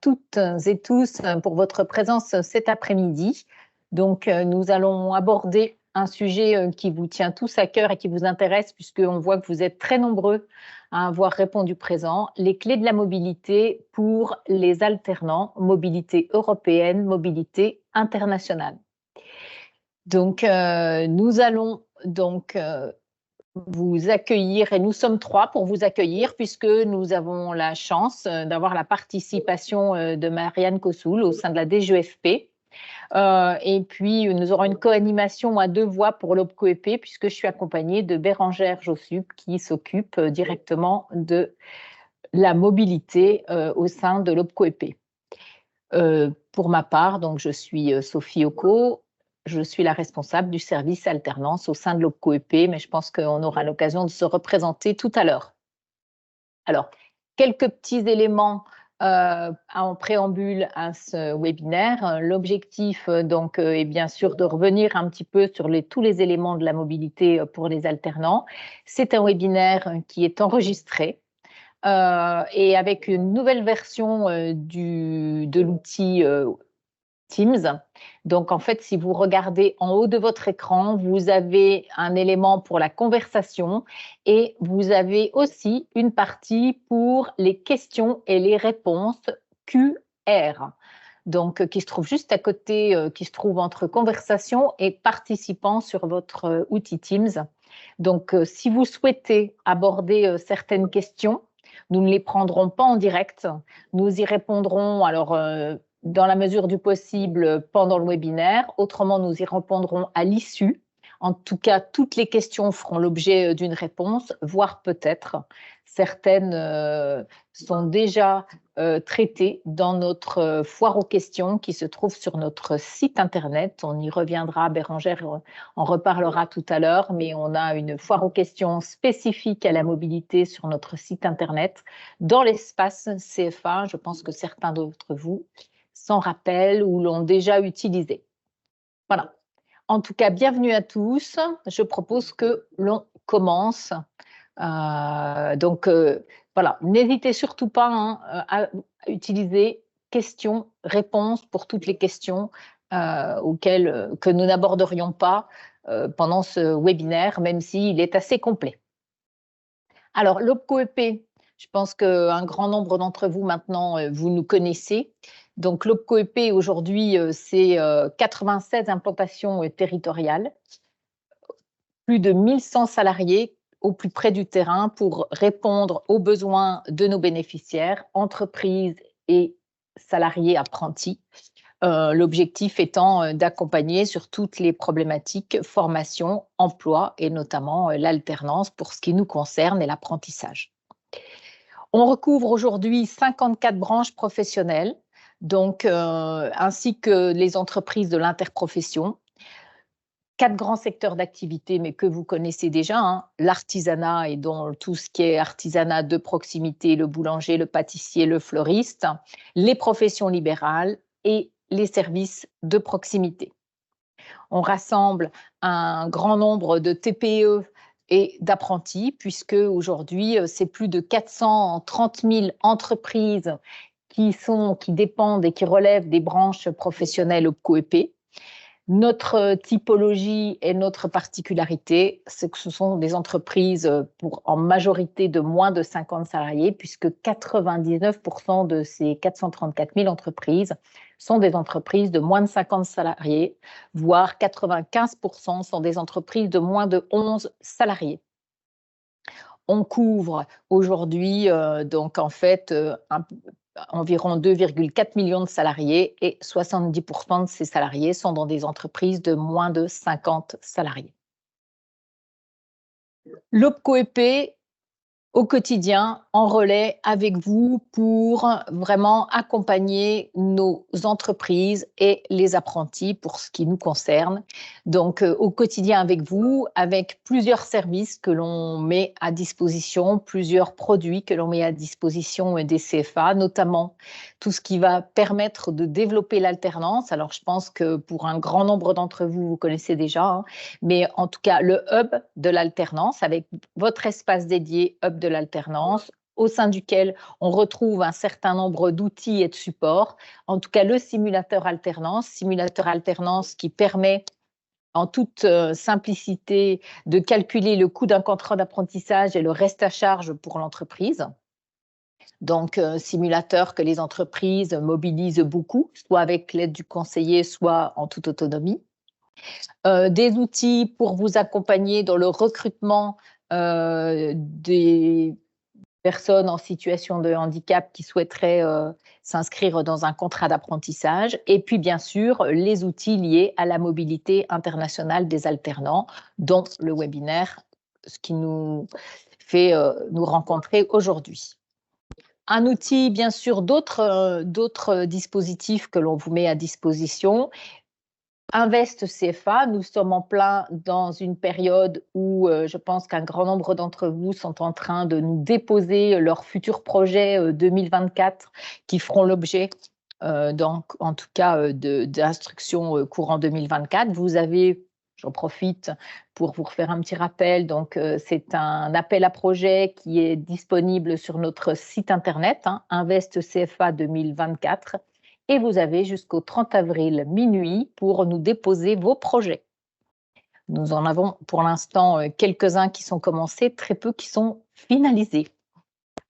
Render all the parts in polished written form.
toutes et tous pour votre présence cet après-midi. Donc, nous allons aborder un sujet qui vous tient tous à cœur et qui vous intéresse, puisqu'on voit que vous êtes très nombreux à avoir répondu présent, les clés de la mobilité pour les alternants, mobilité européenne, mobilité internationale. Donc, nous allons donc vous accueillir, et nous sommes 3 pour vous accueillir, puisque nous avons la chance d'avoir la participation de Marianne Cossoul au sein de la DGEFP. Et puis, nous aurons une co-animation à 2 voix pour l'OPCO-EP, puisque je suis accompagnée de Bérangère Jossup, qui s'occupe directement de la mobilité au sein de l'OPCO-EP. Pour ma part, donc, je suis Sophie Occo. Je suis la responsable du service alternance au sein de l'OPCO-EP, mais je pense qu'on aura l'occasion de se représenter tout à l'heure. Alors, quelques petits éléments en préambule à ce webinaire. L'objectif donc est bien sûr de revenir un petit peu sur tous les éléments de la mobilité pour les alternants. C'est un webinaire qui est enregistré et avec une nouvelle version de l'outil Teams. Donc, en fait, si vous regardez en haut de votre écran, vous avez un élément pour la conversation et vous avez aussi une partie pour les questions et les réponses QR. Donc, qui se trouve juste à côté, qui se trouve entre conversation et participants sur votre outil Teams. Donc, si vous souhaitez aborder certaines questions, nous ne les prendrons pas en direct. Nous y répondrons alors dans la mesure du possible pendant le webinaire. Autrement, nous y répondrons à l'issue. En tout cas, toutes les questions feront l'objet d'une réponse, voire peut-être certaines sont déjà traitées dans notre foire aux questions qui se trouve sur notre site internet. On y reviendra, Bérangère en reparlera tout à l'heure, mais on a une foire aux questions spécifique à la mobilité sur notre site internet dans l'espace CFA. Je pense que certains d'entre vous s'en rappellent ou l'ont déjà utilisé. Voilà. En tout cas, bienvenue à tous. Je propose que l'on commence. Voilà, n'hésitez surtout pas à utiliser questions, réponses pour toutes les questions que nous n'aborderions pas pendant ce webinaire, même s'il est assez complet. Alors, l'OPCO-EP, je pense qu'un grand nombre d'entre vous maintenant, vous nous connaissez. Donc, l'OPCO-EP aujourd'hui, c'est 96 implantations territoriales, plus de 1100 salariés au plus près du terrain pour répondre aux besoins de nos bénéficiaires, entreprises et salariés apprentis. L'objectif étant d'accompagner sur toutes les problématiques formation, emploi et notamment l'alternance pour ce qui nous concerne et l'apprentissage. On recouvre aujourd'hui 54 branches professionnelles, donc, ainsi que les entreprises de l'interprofession. 4 grands secteurs d'activité, mais que vous connaissez déjà, l'artisanat et dont tout ce qui est artisanat de proximité, le boulanger, le pâtissier, le fleuriste, les professions libérales et les services de proximité. On rassemble un grand nombre de TPE et d'apprentis, puisque aujourd'hui, c'est plus de 430 000 entreprises qui dépendent et qui relèvent des branches professionnelles OPCO-EP. Notre typologie et notre particularité, c'est que ce sont des entreprises en majorité de moins de 50 salariés, puisque 99% de ces 434 000 entreprises sont des entreprises de moins de 50 salariés, voire 95% sont des entreprises de moins de 11 salariés. On couvre aujourd'hui, donc en fait, environ 2,4 millions de salariés et 70% de ces salariés sont dans des entreprises de moins de 50 salariés. L'OPCO-EP au quotidien, en relais avec vous pour vraiment accompagner nos entreprises et les apprentis pour ce qui nous concerne. Donc, au quotidien avec vous, avec plusieurs services que l'on met à disposition, plusieurs produits que l'on met à disposition des CFA, notamment tout ce qui va permettre de développer l'alternance. Alors, je pense que pour un grand nombre d'entre vous, vous connaissez déjà, mais en tout cas, le hub de l'alternance avec votre espace dédié hub de l'alternance, au sein duquel on retrouve un certain nombre d'outils et de supports. En tout cas, le simulateur alternance qui permet en toute simplicité de calculer le coût d'un contrat d'apprentissage et le reste à charge pour l'entreprise. Donc, simulateur que les entreprises mobilisent beaucoup, soit avec l'aide du conseiller, soit en toute autonomie. Des outils pour vous accompagner dans le recrutement des personnes en situation de handicap qui souhaiteraient s'inscrire dans un contrat d'apprentissage. Et puis, bien sûr, les outils liés à la mobilité internationale des alternants, dont le webinaire, ce qui nous fait nous rencontrer aujourd'hui. Un outil, bien sûr, d'autres dispositifs que l'on vous met à disposition. Invest CFA, nous sommes en plein dans une période où je pense qu'un grand nombre d'entre vous sont en train de nous déposer leurs futurs projets 2024 qui feront l'objet, donc en tout cas, d'instructions courant 2024. Vous avez, j'en profite pour vous refaire un petit rappel, donc c'est un appel à projet qui est disponible sur notre site internet, Invest CFA 2024. Et vous avez jusqu'au 30 avril minuit pour nous déposer vos projets. Nous en avons pour l'instant quelques-uns qui sont commencés, très peu qui sont finalisés.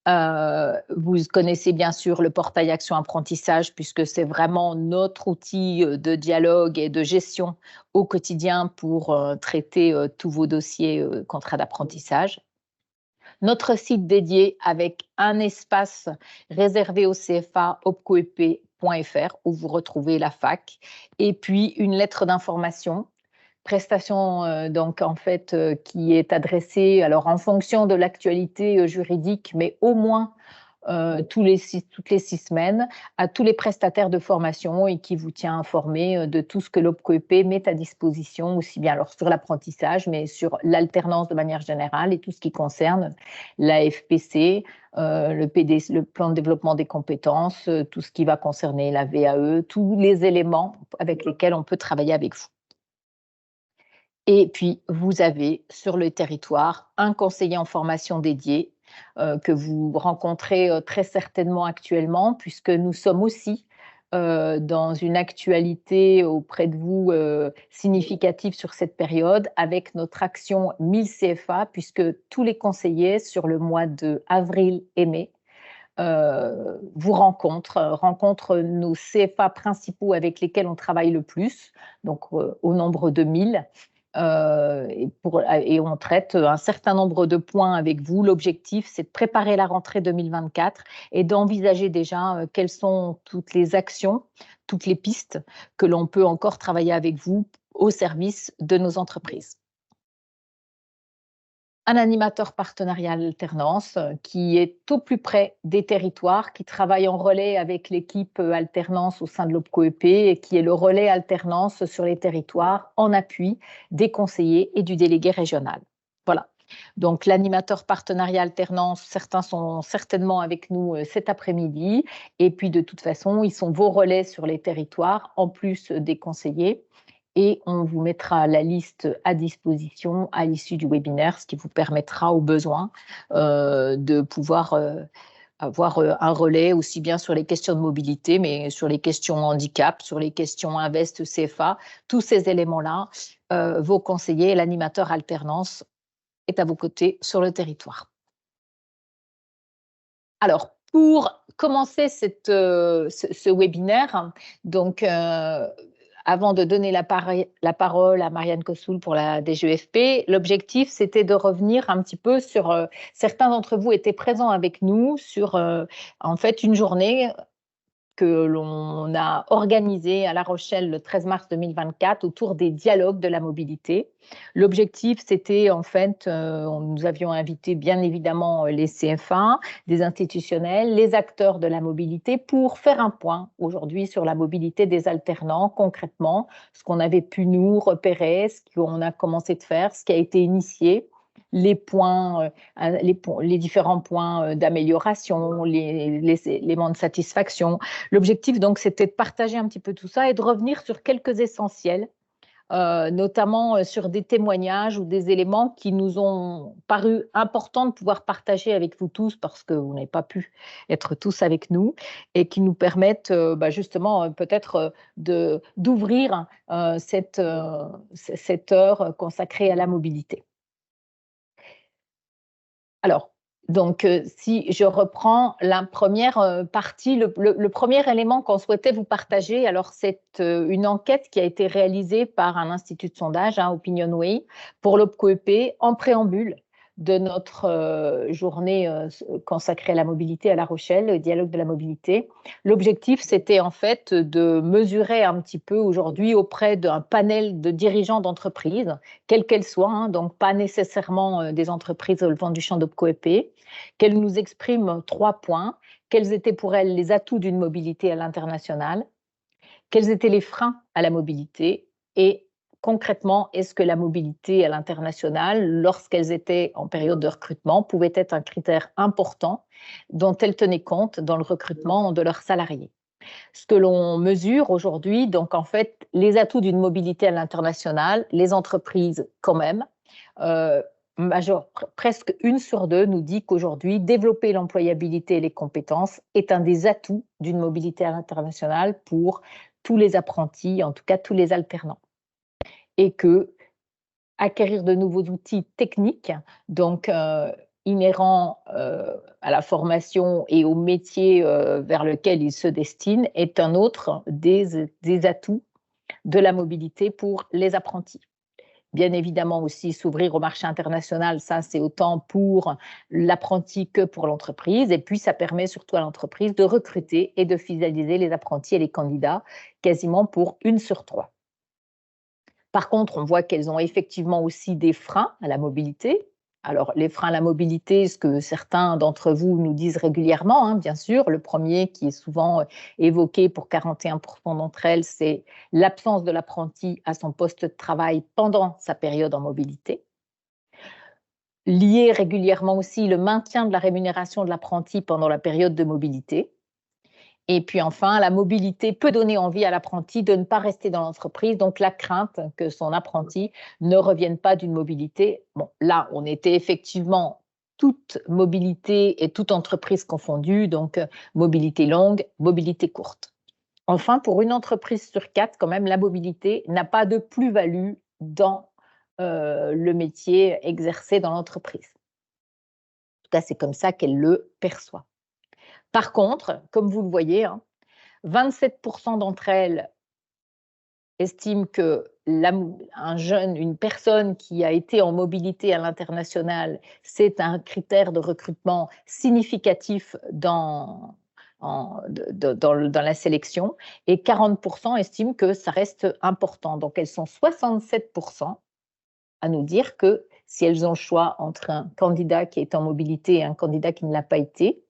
Vous connaissez bien sûr le portail Action Apprentissage puisque c'est vraiment notre outil de dialogue et de gestion au quotidien pour traiter tous vos dossiers contrats d'apprentissage. Notre site dédié avec un espace réservé au CFA opcoep.fr où vous retrouvez la fac et puis une lettre d'information, prestation donc en fait qui est adressée alors en fonction de l'actualité juridique mais au moins toutes les 6 semaines à tous les prestataires de formation et qui vous tient informé de tout ce que l'OPCOEP met à disposition, aussi bien alors sur l'apprentissage, mais sur l'alternance de manière générale et tout ce qui concerne la FPC, le plan de développement des compétences, tout ce qui va concerner la VAE, tous les éléments avec lesquels on peut travailler avec vous. Et puis, vous avez sur le territoire un conseiller en formation dédié que vous rencontrez très certainement actuellement, puisque nous sommes aussi dans une actualité auprès de vous significative sur cette période, avec notre action 1000 CFA, puisque tous les conseillers sur le mois d'avril et mai vous rencontrent nos CFA principaux avec lesquels on travaille le plus, donc au nombre de 1000. Et on traite un certain nombre de points avec vous. L'objectif, c'est de préparer la rentrée 2024 et d'envisager déjà quelles sont toutes les actions, toutes les pistes que l'on peut encore travailler avec vous au service de nos entreprises. Un animateur partenarial alternance qui est au plus près des territoires, qui travaille en relais avec l'équipe alternance au sein de l'OPCOEP et qui est le relais alternance sur les territoires en appui des conseillers et du délégué régional. Voilà. Donc l'animateur partenariat alternance, certains sont certainement avec nous cet après-midi et puis de toute façon, ils sont vos relais sur les territoires en plus des conseillers. Et on vous mettra la liste à disposition à l'issue du webinaire, ce qui vous permettra au besoin de pouvoir avoir un relais aussi bien sur les questions de mobilité, mais sur les questions handicap, sur les questions Invest CFA, tous ces éléments-là, vos conseillers et l'animateur alternance est à vos côtés sur le territoire. Alors, pour commencer ce webinaire, donc avant de donner la parole à Marianne Kossoul pour la DGEFP, l'objectif, c'était de revenir un petit peu sur… certains d'entre vous étaient présents avec nous sur, en fait, une journée que l'on a organisée à La Rochelle le 13 mars 2024 autour des dialogues de la mobilité. L'objectif, c'était en fait, nous avions invité bien évidemment les CFA, des institutionnels, les acteurs de la mobilité pour faire un point aujourd'hui sur la mobilité des alternants concrètement, ce qu'on avait pu nous repérer, ce qu'on a commencé de faire, ce qui a été initié, les points, les différents points d'amélioration, les éléments de satisfaction. L'objectif, donc, c'était de partager un petit peu tout ça et de revenir sur quelques essentiels notamment sur des témoignages ou des éléments qui nous ont paru importants de pouvoir partager avec vous tous parce que vous n'avez pas pu être tous avec nous et qui nous permettent justement peut-être d'ouvrir cette heure consacrée à la mobilité. Alors, donc, si je reprends la première partie, le premier élément qu'on souhaitait vous partager, alors c'est une enquête qui a été réalisée par un institut de sondage, OpinionWay, pour l'OPCO-EP en préambule de notre journée consacrée à la mobilité à La Rochelle, le dialogue de la mobilité. L'objectif, c'était en fait de mesurer un petit peu aujourd'hui auprès d'un panel de dirigeants d'entreprises, quelles qu'elles soient, donc pas nécessairement des entreprises relevant du champ d'OPCO-EP, qu'elles nous expriment 3 points. Quels étaient pour elles les atouts d'une mobilité à l'international? Quels étaient les freins à la mobilité? Et concrètement, est-ce que la mobilité à l'international, lorsqu'elles étaient en période de recrutement, pouvait être un critère important dont elles tenaient compte dans le recrutement de leurs salariés? Ce que l'on mesure aujourd'hui, donc en fait, les atouts d'une mobilité à l'international, les entreprises quand même, presque 1 sur 2 nous dit qu'aujourd'hui, développer l'employabilité et les compétences est un des atouts d'une mobilité à l'international pour tous les apprentis, en tout cas tous les alternants. Et que acquérir de nouveaux outils techniques, donc inhérents à la formation et au métier vers lequel ils se destinent, est un autre des atouts de la mobilité pour les apprentis. Bien évidemment aussi s'ouvrir au marché international, ça c'est autant pour l'apprenti que pour l'entreprise. Et puis ça permet surtout à l'entreprise de recruter et de fidéliser les apprentis et les candidats quasiment pour 1 sur 3. Par contre, on voit qu'elles ont effectivement aussi des freins à la mobilité. Alors, les freins à la mobilité, ce que certains d'entre vous nous disent régulièrement, bien sûr. Le premier qui est souvent évoqué pour 41% d'entre elles, c'est l'absence de l'apprenti à son poste de travail pendant sa période en mobilité. Lié régulièrement aussi le maintien de la rémunération de l'apprenti pendant la période de mobilité. Et puis enfin, la mobilité peut donner envie à l'apprenti de ne pas rester dans l'entreprise, donc la crainte que son apprenti ne revienne pas d'une mobilité. Bon, là, on était effectivement toute mobilité et toute entreprise confondue, donc mobilité longue, mobilité courte. Enfin, pour une entreprise sur 4, quand même, la mobilité n'a pas de plus-value dans le métier exercé dans l'entreprise. En tout cas, c'est comme ça qu'elle le perçoit. Par contre, comme vous le voyez, 27% d'entre elles estiment que une personne qui a été en mobilité à l'international, c'est un critère de recrutement significatif dans la sélection, et 40% estiment que ça reste important. Donc elles sont 67% à nous dire que si elles ont le choix entre un candidat qui est en mobilité et un candidat qui ne l'a pas été,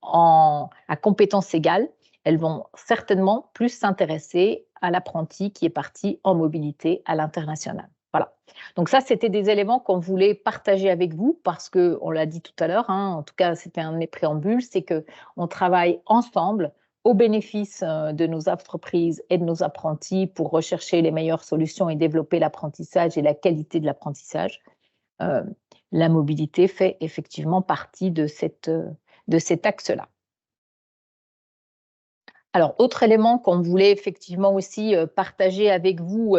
à compétences égales, elles vont certainement plus s'intéresser à l'apprenti qui est parti en mobilité à l'international. Voilà. Donc ça, c'était des éléments qu'on voulait partager avec vous parce que, on l'a dit tout à l'heure, en tout cas, c'était un des préambules, c'est qu'on travaille ensemble au bénéfice de nos entreprises et de nos apprentis pour rechercher les meilleures solutions et développer l'apprentissage et la qualité de l'apprentissage. La mobilité fait effectivement partie de cet axe-là. Alors, autre élément qu'on voulait effectivement aussi partager avec vous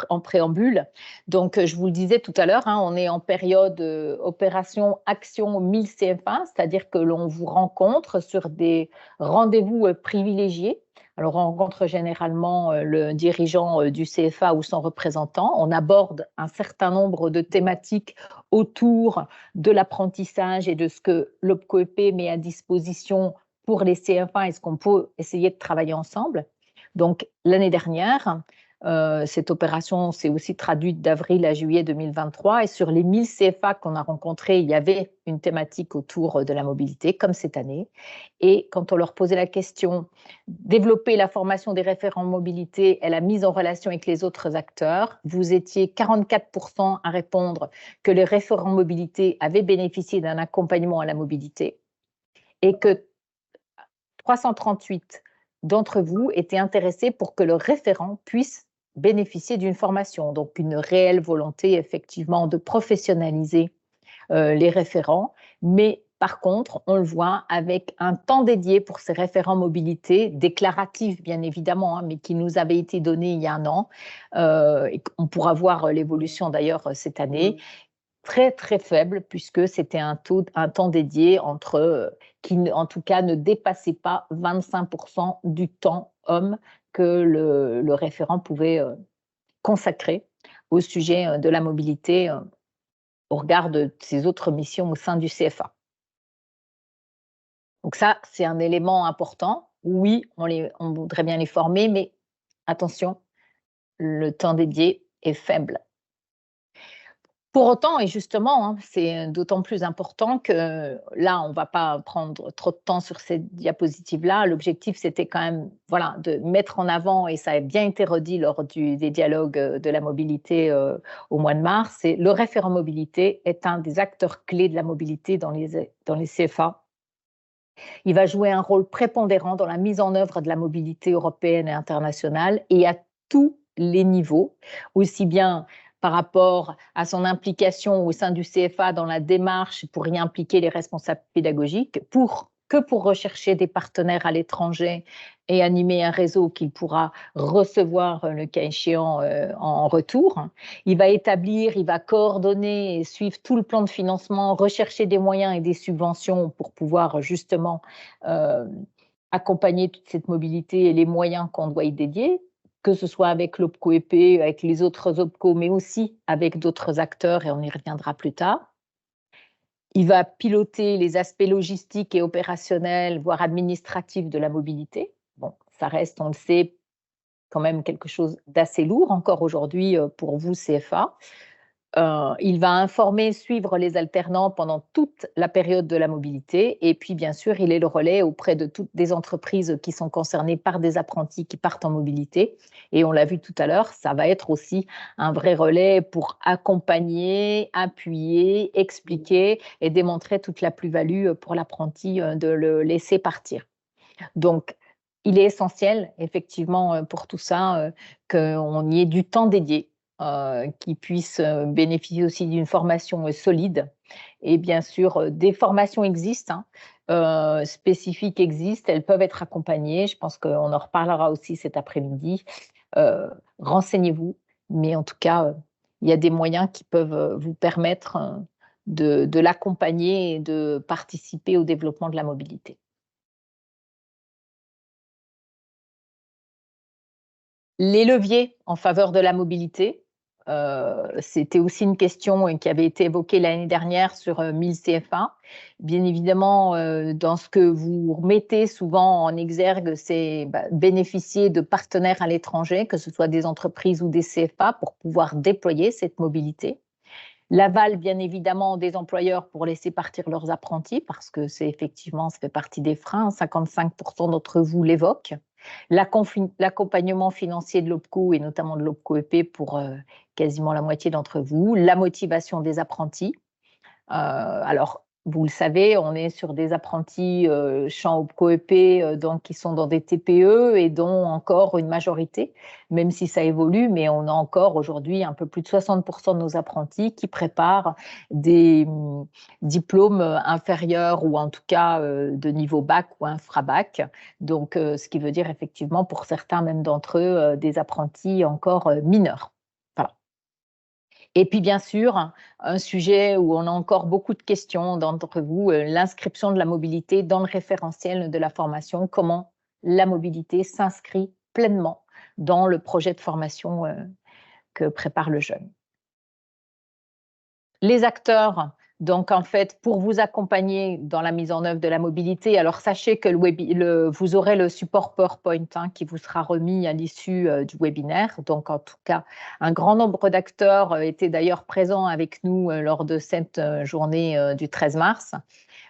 en préambule, donc je vous le disais tout à l'heure, on est en période opération Action 1000 CFA, c'est-à-dire que l'on vous rencontre sur des rendez-vous privilégiés. Alors, on rencontre généralement le dirigeant du CFA ou son représentant. On aborde un certain nombre de thématiques autour de l'apprentissage et de ce que l'OPCO-EP met à disposition pour les CFA, est-ce qu'on peut essayer de travailler ensemble? Donc, l'année dernière, cette opération s'est aussi traduite d'avril à juillet 2023 et sur les 1000 CFA qu'on a rencontrés, il y avait une thématique autour de la mobilité, comme cette année. Et quand on leur posait la question, développer la formation des référents mobilité et la mise en relation avec les autres acteurs, vous étiez 44% à répondre que les référents mobilité avaient bénéficié d'un accompagnement à la mobilité et que 338 d'entre vous étaient intéressés pour que le référent puisse bénéficier d'une formation. Donc, une réelle volonté, effectivement, de professionnaliser les référents. Mais par contre, on le voit avec un temps dédié pour ces référents mobilité, déclaratifs bien évidemment, hein, mais qui nous avait été donné il y a un an. Et on pourra voir l'évolution d'ailleurs cette année. Très très faible puisque c'était un temps dédié qui en tout cas ne dépassait pas 25% du temps homme que le référent pouvait consacrer au sujet de la mobilité au regard de ses autres missions au sein du CFA. Donc ça, c'est un élément important. Oui, on voudrait bien les former, mais attention, le temps dédié est faible. Pour autant, et justement, hein, c'est d'autant plus important que là, on ne va pas prendre trop de temps sur cette diapositive-là. L'objectif, c'était quand même voilà, de mettre en avant, et ça a bien été redit lors des dialogues de la mobilité au mois de mars, c'est le référent mobilité est un des acteurs clés de la mobilité dans les CFA. Il va jouer un rôle prépondérant dans la mise en œuvre de la mobilité européenne et internationale et à tous les niveaux, aussi bien par rapport à son implication au sein du CFA dans la démarche pour y impliquer les responsables pédagogiques, que pour rechercher des partenaires à l'étranger et animer un réseau qu'il pourra recevoir, le cas échéant, en retour. Il va établir, il va coordonner et suivre tout le plan de financement, rechercher des moyens et des subventions pour pouvoir justement accompagner toute cette mobilité et les moyens qu'on doit y dédier, que ce soit avec l'OPCO-EP, avec les autres OPCO, mais aussi avec d'autres acteurs, et on y reviendra plus tard. Il va piloter les aspects logistiques et opérationnels, voire administratifs de la mobilité. Bon, ça reste, on le sait, quand même quelque chose d'assez lourd encore aujourd'hui pour vous, CFA. Il va informer, suivre les alternants pendant toute la période de la mobilité et puis bien sûr, il est le relais auprès de toutes les entreprises qui sont concernées par des apprentis qui partent en mobilité et on l'a vu tout à l'heure, ça va être aussi un vrai relais pour accompagner, appuyer, expliquer et démontrer toute la plus-value pour l'apprenti de le laisser partir. Donc, il est essentiel, effectivement, pour tout ça, qu'on y ait du temps dédié, qu'ils puissent bénéficier aussi d'une formation solide. Et bien sûr, des formations existent, hein, spécifiques existent, elles peuvent être accompagnées. Je pense qu'on en reparlera aussi cet après-midi. Renseignez-vous, mais en tout cas, il y a des moyens qui peuvent vous permettre de l'accompagner et de participer au développement de la mobilité. Les leviers en faveur de la mobilité, c'était aussi une question qui avait été évoquée l'année dernière sur 1000 CFA. Bien évidemment, dans ce que vous remettez souvent en exergue, c'est bénéficier de partenaires à l'étranger, que ce soit des entreprises ou des CFA, pour pouvoir déployer cette mobilité. L'aval, bien évidemment, des employeurs pour laisser partir leurs apprentis, parce que c'est effectivement, ça fait partie des freins, 55% d'entre vous l'évoquent. L'accompagnement financier de l'OPCO et notamment de l'OPCO-EP pour quasiment la moitié d'entre vous. La motivation des apprentis. Alors, vous le savez, on est sur des apprentis champ OPCO-EP donc qui sont dans des TPE et dont encore une majorité, même si ça évolue, mais on a encore aujourd'hui un peu plus de 60% de nos apprentis qui préparent des diplômes inférieurs ou en tout cas de niveau bac ou infra-bac. Donc, ce qui veut dire effectivement pour certains même d'entre eux des apprentis encore mineurs. Et puis bien sûr, un sujet où on a encore beaucoup de questions d'entre vous, l'inscription de la mobilité dans le référentiel de la formation, comment la mobilité s'inscrit pleinement dans le projet de formation que prépare le jeune. Les acteurs, donc en fait, pour vous accompagner dans la mise en œuvre de la mobilité, alors sachez que vous aurez le support PowerPoint qui vous sera remis à l'issue du webinaire. Donc en tout cas, un grand nombre d'acteurs étaient d'ailleurs présents avec nous lors de cette journée du 13 mars.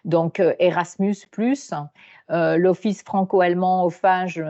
Donc Erasmus+, l'Office franco-allemand OFAGE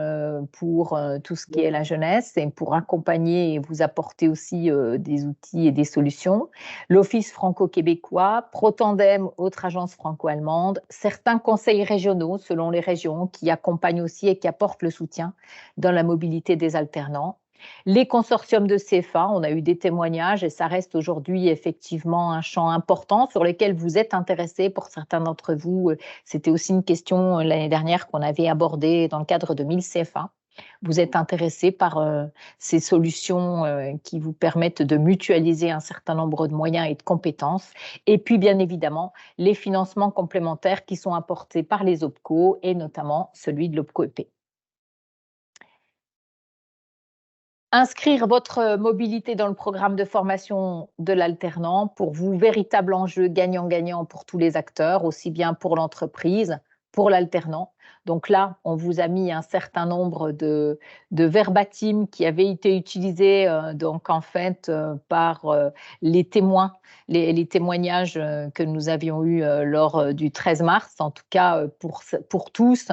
pour tout ce qui est la jeunesse et pour accompagner et vous apporter aussi des outils et des solutions. L'Office franco-québécois, Protandem, autre agence franco-allemande, certains conseils régionaux selon les régions qui accompagnent aussi et qui apportent le soutien dans la mobilité des alternants. Les consortiums de CFA, on a eu des témoignages et ça reste aujourd'hui effectivement un champ important sur lequel vous êtes intéressés pour certains d'entre vous. C'était aussi une question l'année dernière qu'on avait abordée dans le cadre de 1000 CFA. Vous êtes intéressés par ces solutions qui vous permettent de mutualiser un certain nombre de moyens et de compétences. Et puis, bien évidemment, les financements complémentaires qui sont apportés par les OPCO et notamment celui de l'OPCO-EP. Inscrire votre mobilité dans le programme de formation de l'alternant, pour vous, véritable enjeu gagnant-gagnant pour tous les acteurs, aussi bien pour l'entreprise, pour l'alternant. Donc là, on vous a mis un certain nombre de verbatim qui avaient été utilisés donc en fait par les témoins, les témoignages que nous avions eus lors du 13 mars, en tout cas pour tous,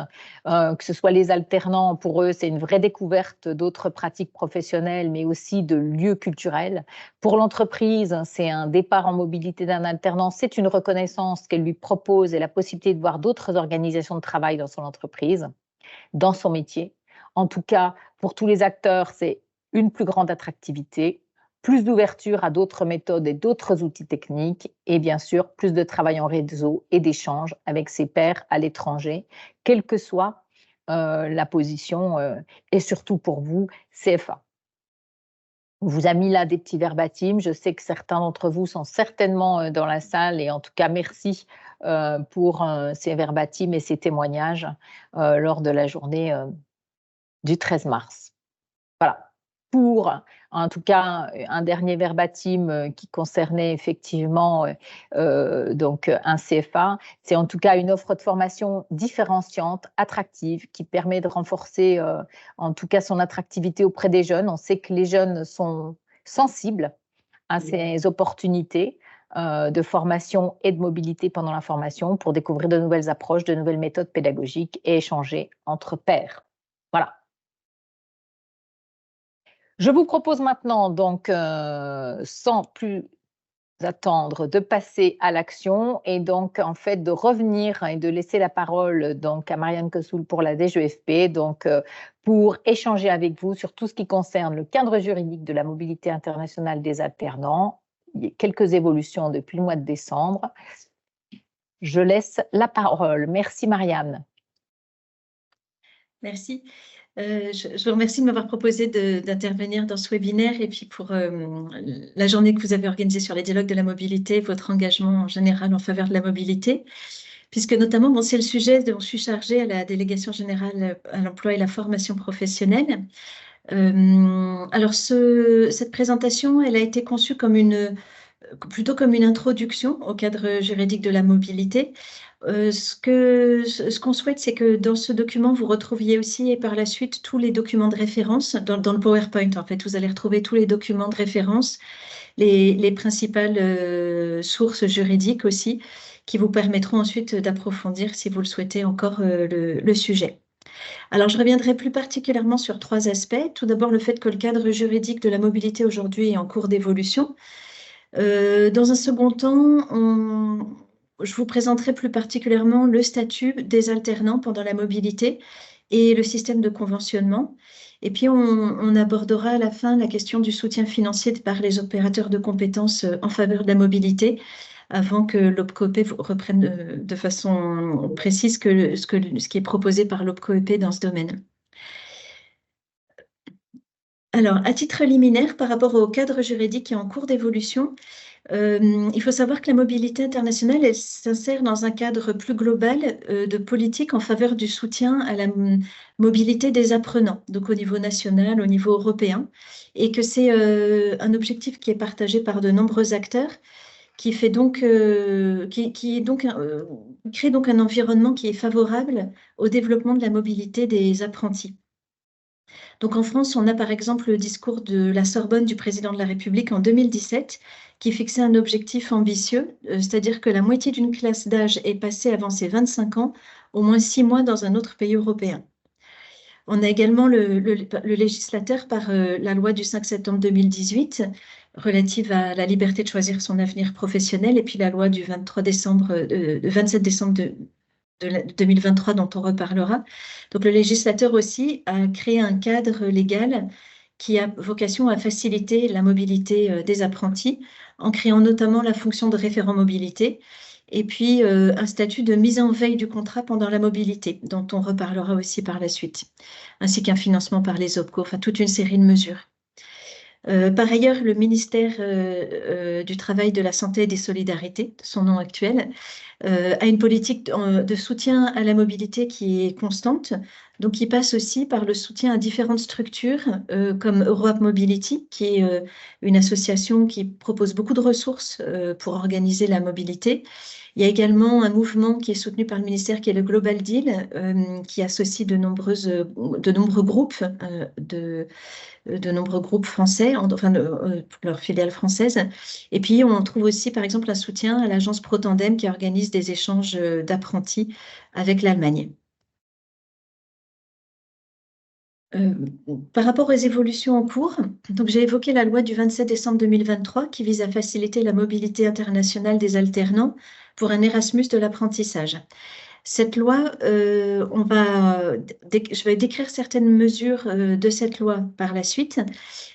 que ce soit les alternants, pour eux, c'est une vraie découverte d'autres pratiques professionnelles, mais aussi de lieux culturels. Pour l'entreprise, c'est un départ en mobilité d'un alternant, c'est une reconnaissance qu'elle lui propose et la possibilité de voir d'autres organisations de travail dans son entreprise, dans son métier. En tout cas, pour tous les acteurs, c'est une plus grande attractivité, plus d'ouverture à d'autres méthodes et d'autres outils techniques, et bien sûr, plus de travail en réseau et d'échange avec ses pairs à l'étranger, quelle que soit la position, et surtout pour vous, CFA. On vous a mis là des petits verbatims. Je sais que certains d'entre vous sont certainement dans la salle et en tout cas, merci pour ces verbatims et ces témoignages lors de la journée du 13 mars. Voilà. Pour, en tout cas, un dernier verbatim qui concernait effectivement donc un CFA, c'est en tout cas une offre de formation différenciante, attractive, qui permet de renforcer en tout cas son attractivité auprès des jeunes. On sait que les jeunes sont sensibles à ces opportunités de formation et de mobilité pendant la formation pour découvrir de nouvelles approches, de nouvelles méthodes pédagogiques et échanger entre pairs. Voilà. Je vous propose maintenant, donc, sans plus attendre, de passer à l'action et donc, en fait, de revenir et de laisser la parole donc à Marianne Kossoul pour la DGEFP, donc, pour échanger avec vous sur tout ce qui concerne le cadre juridique de la mobilité internationale des alternants. Il y a quelques évolutions depuis le mois de décembre. Je laisse la parole. Merci Marianne. Merci. Je vous remercie de m'avoir proposé d'intervenir dans ce webinaire et puis pour la journée que vous avez organisée sur les dialogues de la mobilité, votre engagement en général en faveur de la mobilité, puisque notamment, bon, c'est le sujet dont je suis chargée à la Délégation générale à l'emploi et la formation professionnelle. Alors, cette présentation, elle a été conçue comme plutôt comme une introduction au cadre juridique de la mobilité. Ce qu'on souhaite, c'est que dans ce document, vous retrouviez aussi et par la suite tous les documents de référence dans le PowerPoint. En fait, vous allez retrouver tous les documents de référence, les principales sources juridiques aussi, qui vous permettront ensuite d'approfondir, si vous le souhaitez, encore le sujet. Alors, je reviendrai plus particulièrement sur 3 aspects. Tout d'abord, le fait que le cadre juridique de la mobilité aujourd'hui est en cours d'évolution. Dans un second temps, je vous présenterai plus particulièrement le statut des alternants pendant la mobilité et le système de conventionnement. Et puis, on abordera à la fin la question du soutien financier par les opérateurs de compétences en faveur de la mobilité, avant que l'OPCO-EP reprenne de façon précise ce qui est proposé par l'OPCO-EP dans ce domaine. Alors, à titre liminaire, par rapport au cadre juridique qui est en cours d'évolution, il faut savoir que la mobilité internationale, elle s'insère dans un cadre plus global de politique en faveur du soutien à la mobilité des apprenants, donc au niveau national, au niveau européen, et que c'est un objectif qui est partagé par de nombreux acteurs, qui crée donc un environnement qui est favorable au développement de la mobilité des apprentis. Donc en France, on a par exemple le discours de la Sorbonne du président de la République en 2017 qui fixait un objectif ambitieux, c'est-à-dire que la moitié d'une classe d'âge est passée avant ses 25 ans, au moins 6 mois dans un autre pays européen. On a également le législateur par la loi du 5 septembre 2018 relative à la liberté de choisir son avenir professionnel et puis la loi du 27 décembre 2023 dont on reparlera. Donc le législateur aussi a créé un cadre légal qui a vocation à faciliter la mobilité des apprentis en créant notamment la fonction de référent mobilité et puis un statut de mise en veille du contrat pendant la mobilité, dont on reparlera aussi par la suite, ainsi qu'un financement par les OPCO, enfin toute une série de mesures. Par ailleurs, le ministère du Travail, de la Santé et des Solidarités, son nom actuel, a une politique de soutien à la mobilité qui est constante, donc qui passe aussi par le soutien à différentes structures comme Europe Mobility, qui est une association qui propose beaucoup de ressources pour organiser la mobilité. Il y a également un mouvement qui est soutenu par le ministère qui est le Global Deal, qui associe de nombreux groupes de nombreux groupes français, enfin leurs filiales françaises. Et puis, on trouve aussi, par exemple, un soutien à l'agence Protandem qui organise des échanges d'apprentis avec l'Allemagne. Par rapport aux évolutions en cours, donc j'ai évoqué la loi du 27 décembre 2023 qui vise à faciliter la mobilité internationale des alternants pour un Erasmus de l'apprentissage. Cette loi, je vais décrire certaines mesures de cette loi par la suite,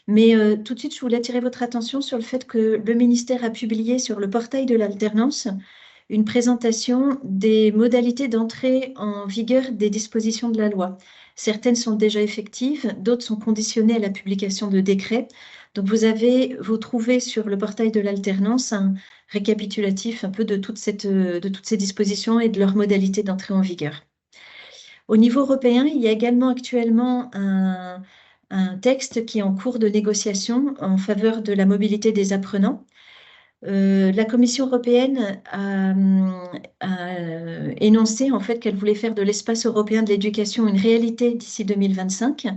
mais tout de suite, je voulais attirer votre attention sur le fait que le ministère a publié sur le portail de l'alternance une présentation des modalités d'entrée en vigueur des dispositions de la loi. Certaines sont déjà effectives, d'autres sont conditionnées à la publication de décrets. Donc, vous trouvez sur le portail de l'alternance un récapitulatif un peu de toutes ces dispositions et de leurs modalités d'entrée en vigueur. Au niveau européen, il y a également actuellement un texte qui est en cours de négociation en faveur de la mobilité des apprenants. La Commission européenne a énoncé en fait qu'elle voulait faire de l'espace européen de l'éducation une réalité d'ici 2025.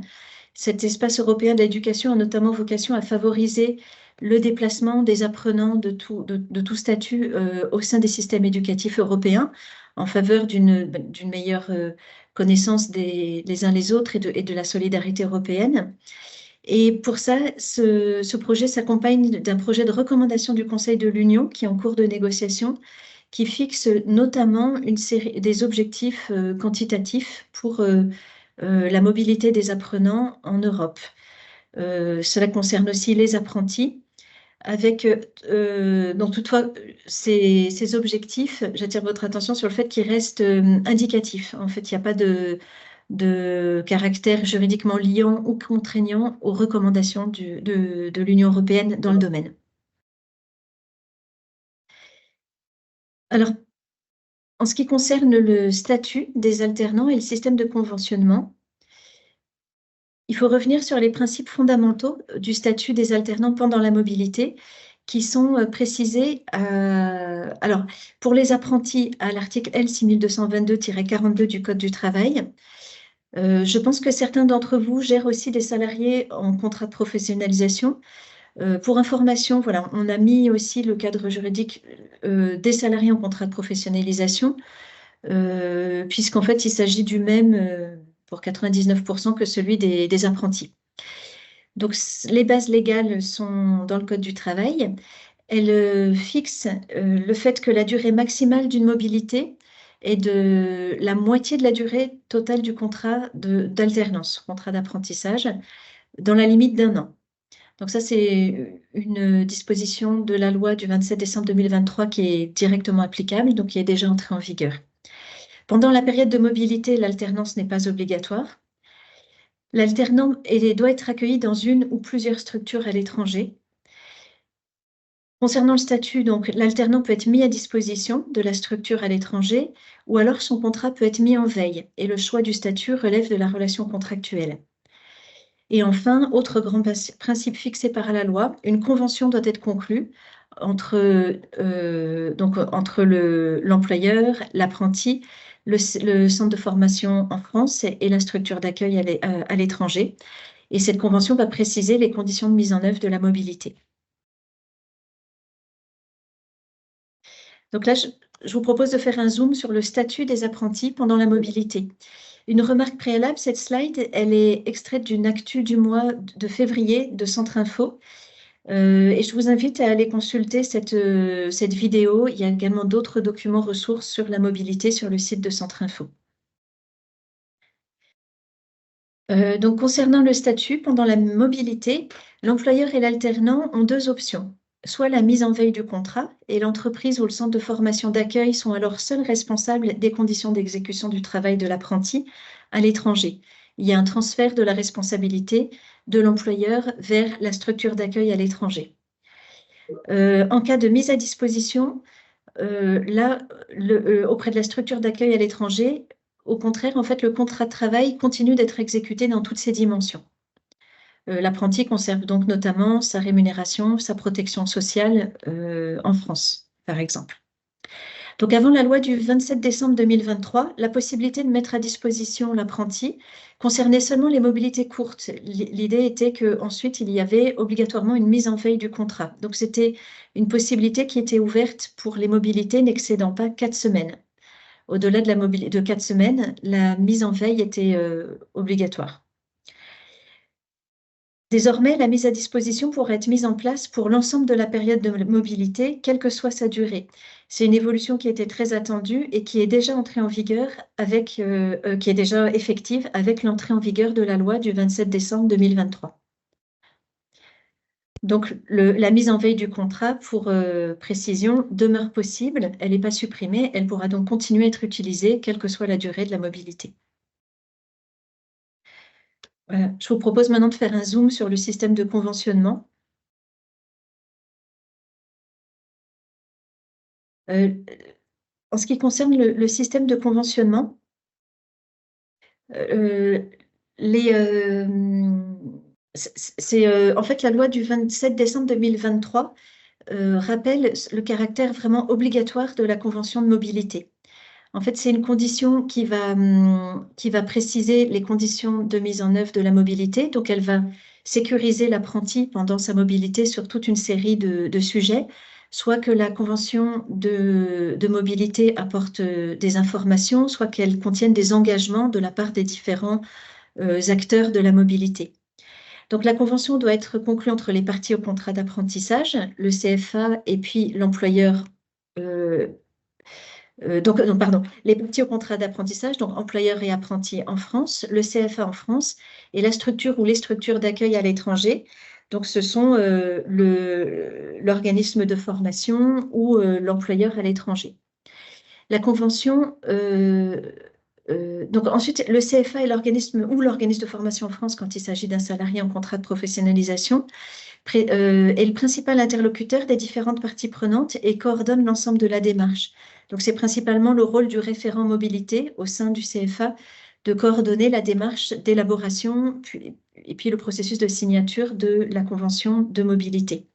Cet espace européen de l'éducation a notamment vocation à favoriser le déplacement des apprenants de tout statut au sein des systèmes éducatifs européens en faveur d'une meilleure connaissance les uns les autres et de la solidarité européenne. Et pour ça, ce projet s'accompagne d'un projet de recommandation du Conseil de l'Union qui est en cours de négociation, qui fixe notamment une série des objectifs quantitatifs pour la mobilité des apprenants en Europe. Cela concerne aussi les apprentis. Donc toutefois, ces objectifs, j'attire votre attention sur le fait qu'ils restent indicatifs. En fait, il n'y a pas de caractère juridiquement liant ou contraignant aux recommandations de l'Union européenne dans le domaine. Alors, en ce qui concerne le statut des alternants et le système de conventionnement, il faut revenir sur les principes fondamentaux du statut des alternants pendant la mobilité qui sont précisés alors, pour les apprentis à l'article L 6222-42 du Code du travail. Je pense que certains d'entre vous gèrent aussi des salariés en contrat de professionnalisation. Pour information, voilà, on a mis aussi le cadre juridique des salariés en contrat de professionnalisation, puisqu'en fait, il s'agit du même pour 99% que celui des apprentis. Donc, les bases légales sont dans le Code du travail. Elles fixent le fait que la durée maximale d'une mobilité est de la moitié de la durée totale du contrat d'alternance, contrat d'apprentissage, dans la limite d'1 an. Donc ça, c'est une disposition de la loi du 27 décembre 2023 qui est directement applicable, donc qui est déjà entrée en vigueur. Pendant la période de mobilité, l'alternance n'est pas obligatoire. L'alternant doit être accueilli dans une ou plusieurs structures à l'étranger. Concernant le statut, donc l'alternant peut être mis à disposition de la structure à l'étranger ou alors son contrat peut être mis en veille et le choix du statut relève de la relation contractuelle. Et enfin, autre grand principe fixé par la loi, une convention doit être conclue entre l'employeur, l'apprenti, le centre de formation en France et la structure d'accueil à l'étranger. Et cette convention va préciser les conditions de mise en œuvre de la mobilité. Donc là, je vous propose de faire un zoom sur le statut des apprentis pendant la mobilité. Une remarque préalable, cette slide, elle est extraite d'une actu du mois de février de Centre Info. Et je vous invite à aller consulter cette vidéo. Il y a également d'autres documents ressources sur la mobilité sur le site de Centre Info. Donc, concernant le statut, pendant la mobilité, l'employeur et l'alternant ont deux options. Soit la mise en veille du contrat, et l'entreprise ou le centre de formation d'accueil sont alors seuls responsables des conditions d'exécution du travail de l'apprenti à l'étranger. Il y a un transfert de la responsabilité de l'employeur vers la structure d'accueil à l'étranger. En cas de mise à disposition, auprès de la structure d'accueil à l'étranger, au contraire, en fait, le contrat de travail continue d'être exécuté dans toutes ses dimensions. L'apprenti conserve donc notamment sa rémunération, sa protection sociale en France, par exemple. Donc, avant la loi du 27 décembre 2023, la possibilité de mettre à disposition l'apprenti concernait seulement les mobilités courtes. L'idée était qu'ensuite, il y avait obligatoirement une mise en veille du contrat. Donc, c'était une possibilité qui était ouverte pour les mobilités n'excédant pas 4 semaines. Au-delà de 4 semaines, la mise en veille était obligatoire. Désormais, la mise à disposition pourra être mise en place pour l'ensemble de la période de mobilité, quelle que soit sa durée. C'est une évolution qui était très attendue et qui est déjà entrée en vigueur qui est déjà effective avec l'entrée en vigueur de la loi du 27 décembre 2023. Donc, la mise en veille du contrat, pour précision, demeure possible. Elle n'est pas supprimée. Elle pourra donc continuer à être utilisée, quelle que soit la durée de la mobilité. Voilà. Je vous propose maintenant de faire un zoom sur le système de conventionnement. En ce qui concerne le système de conventionnement, en fait la loi du 27 décembre 2023 rappelle le caractère vraiment obligatoire de la convention de mobilité. En fait, c'est une condition qui va préciser les conditions de mise en œuvre de la mobilité. Donc, elle va sécuriser l'apprenti pendant sa mobilité sur toute une série de sujets, soit que la convention de mobilité apporte des informations, soit qu'elle contienne des engagements de la part des différents acteurs de la mobilité. Donc, la convention doit être conclue entre les parties au contrat d'apprentissage, le CFA et puis l'employeur. Les parties au contrat d'apprentissage, donc employeur et apprenti en France, le CFA en France et la structure ou les structures d'accueil à l'étranger. Donc, ce sont l'organisme de formation ou l'employeur à l'étranger. La convention, donc ensuite, le CFA est l'organisme ou l'organisme de formation en France quand il s'agit d'un salarié en contrat de professionnalisation est le principal interlocuteur des différentes parties prenantes et coordonne l'ensemble de la démarche. Donc, c'est principalement le rôle du référent mobilité au sein du CFA de coordonner la démarche d'élaboration et puis le processus de signature de la convention de mobilité.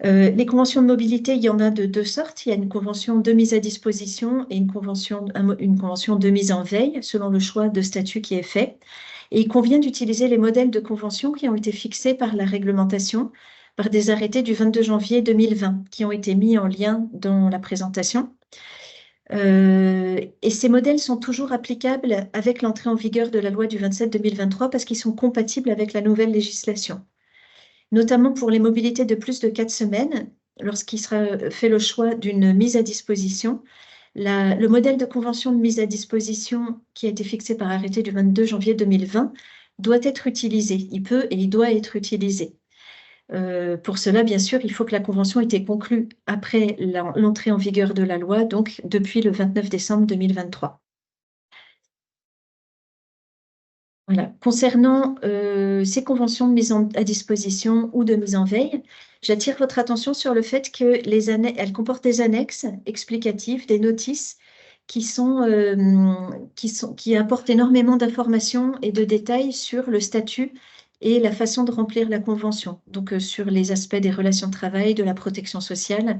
Les conventions de mobilité, il y en a de deux sortes. Il y a une convention de mise à disposition et une convention de mise en veille selon le choix de statut qui est fait. Et il convient d'utiliser les modèles de convention qui ont été fixés par la réglementation, par des arrêtés du 22 janvier 2020, qui ont été mis en lien dans la présentation. Et ces modèles sont toujours applicables avec l'entrée en vigueur de la loi du 27-2023 parce qu'ils sont compatibles avec la nouvelle législation. Notamment pour les mobilités de plus de 4 semaines, lorsqu'il sera fait le choix d'une mise à disposition, le modèle de convention de mise à disposition qui a été fixé par arrêté du 22 janvier 2020 doit être utilisé. Il peut et il doit être utilisé. Pour cela, bien sûr, il faut que la convention ait été conclue après l'entrée en vigueur de la loi, donc depuis le 29 décembre 2023. Voilà. Concernant ces conventions de mise à disposition ou de mise en veille, j'attire votre attention sur le fait qu'elles comportent des annexes explicatives, des notices qui apportent énormément d'informations et de détails sur le statut et la façon de remplir la convention, donc sur les aspects des relations de travail, de la protection sociale,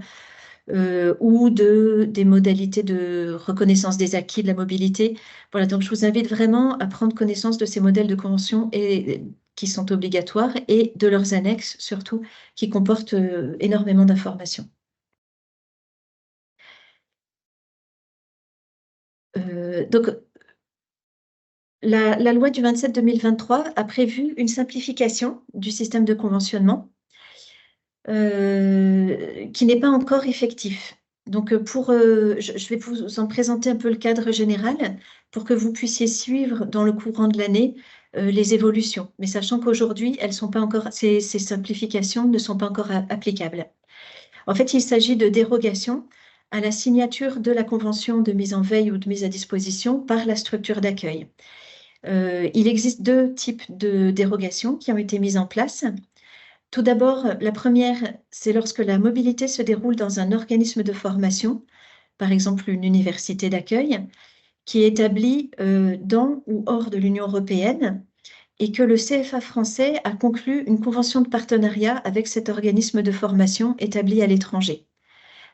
ou des modalités de reconnaissance des acquis de la mobilité. Voilà, donc je vous invite vraiment à prendre connaissance de ces modèles de convention qui sont obligatoires et de leurs annexes, surtout, qui comportent énormément d'informations. Donc, la loi du 27-2023 a prévu une simplification du système de conventionnement qui n'est pas encore effectif. Donc, je vais vous en présenter un peu le cadre général pour que vous puissiez suivre dans le courant de l'année les évolutions. Mais sachant qu'aujourd'hui, elles sont pas encore, ces simplifications ne sont pas encore applicables. En fait, il s'agit de dérogations à la signature de la convention de mise en veille ou de mise à disposition par la structure d'accueil. Il existe deux types de dérogations qui ont été mises en place. Tout d'abord, la première, c'est lorsque la mobilité se déroule dans un organisme de formation, par exemple une université d'accueil, qui est établie dans ou hors de l'Union européenne et que le CFA français a conclu une convention de partenariat avec cet organisme de formation établi à l'étranger.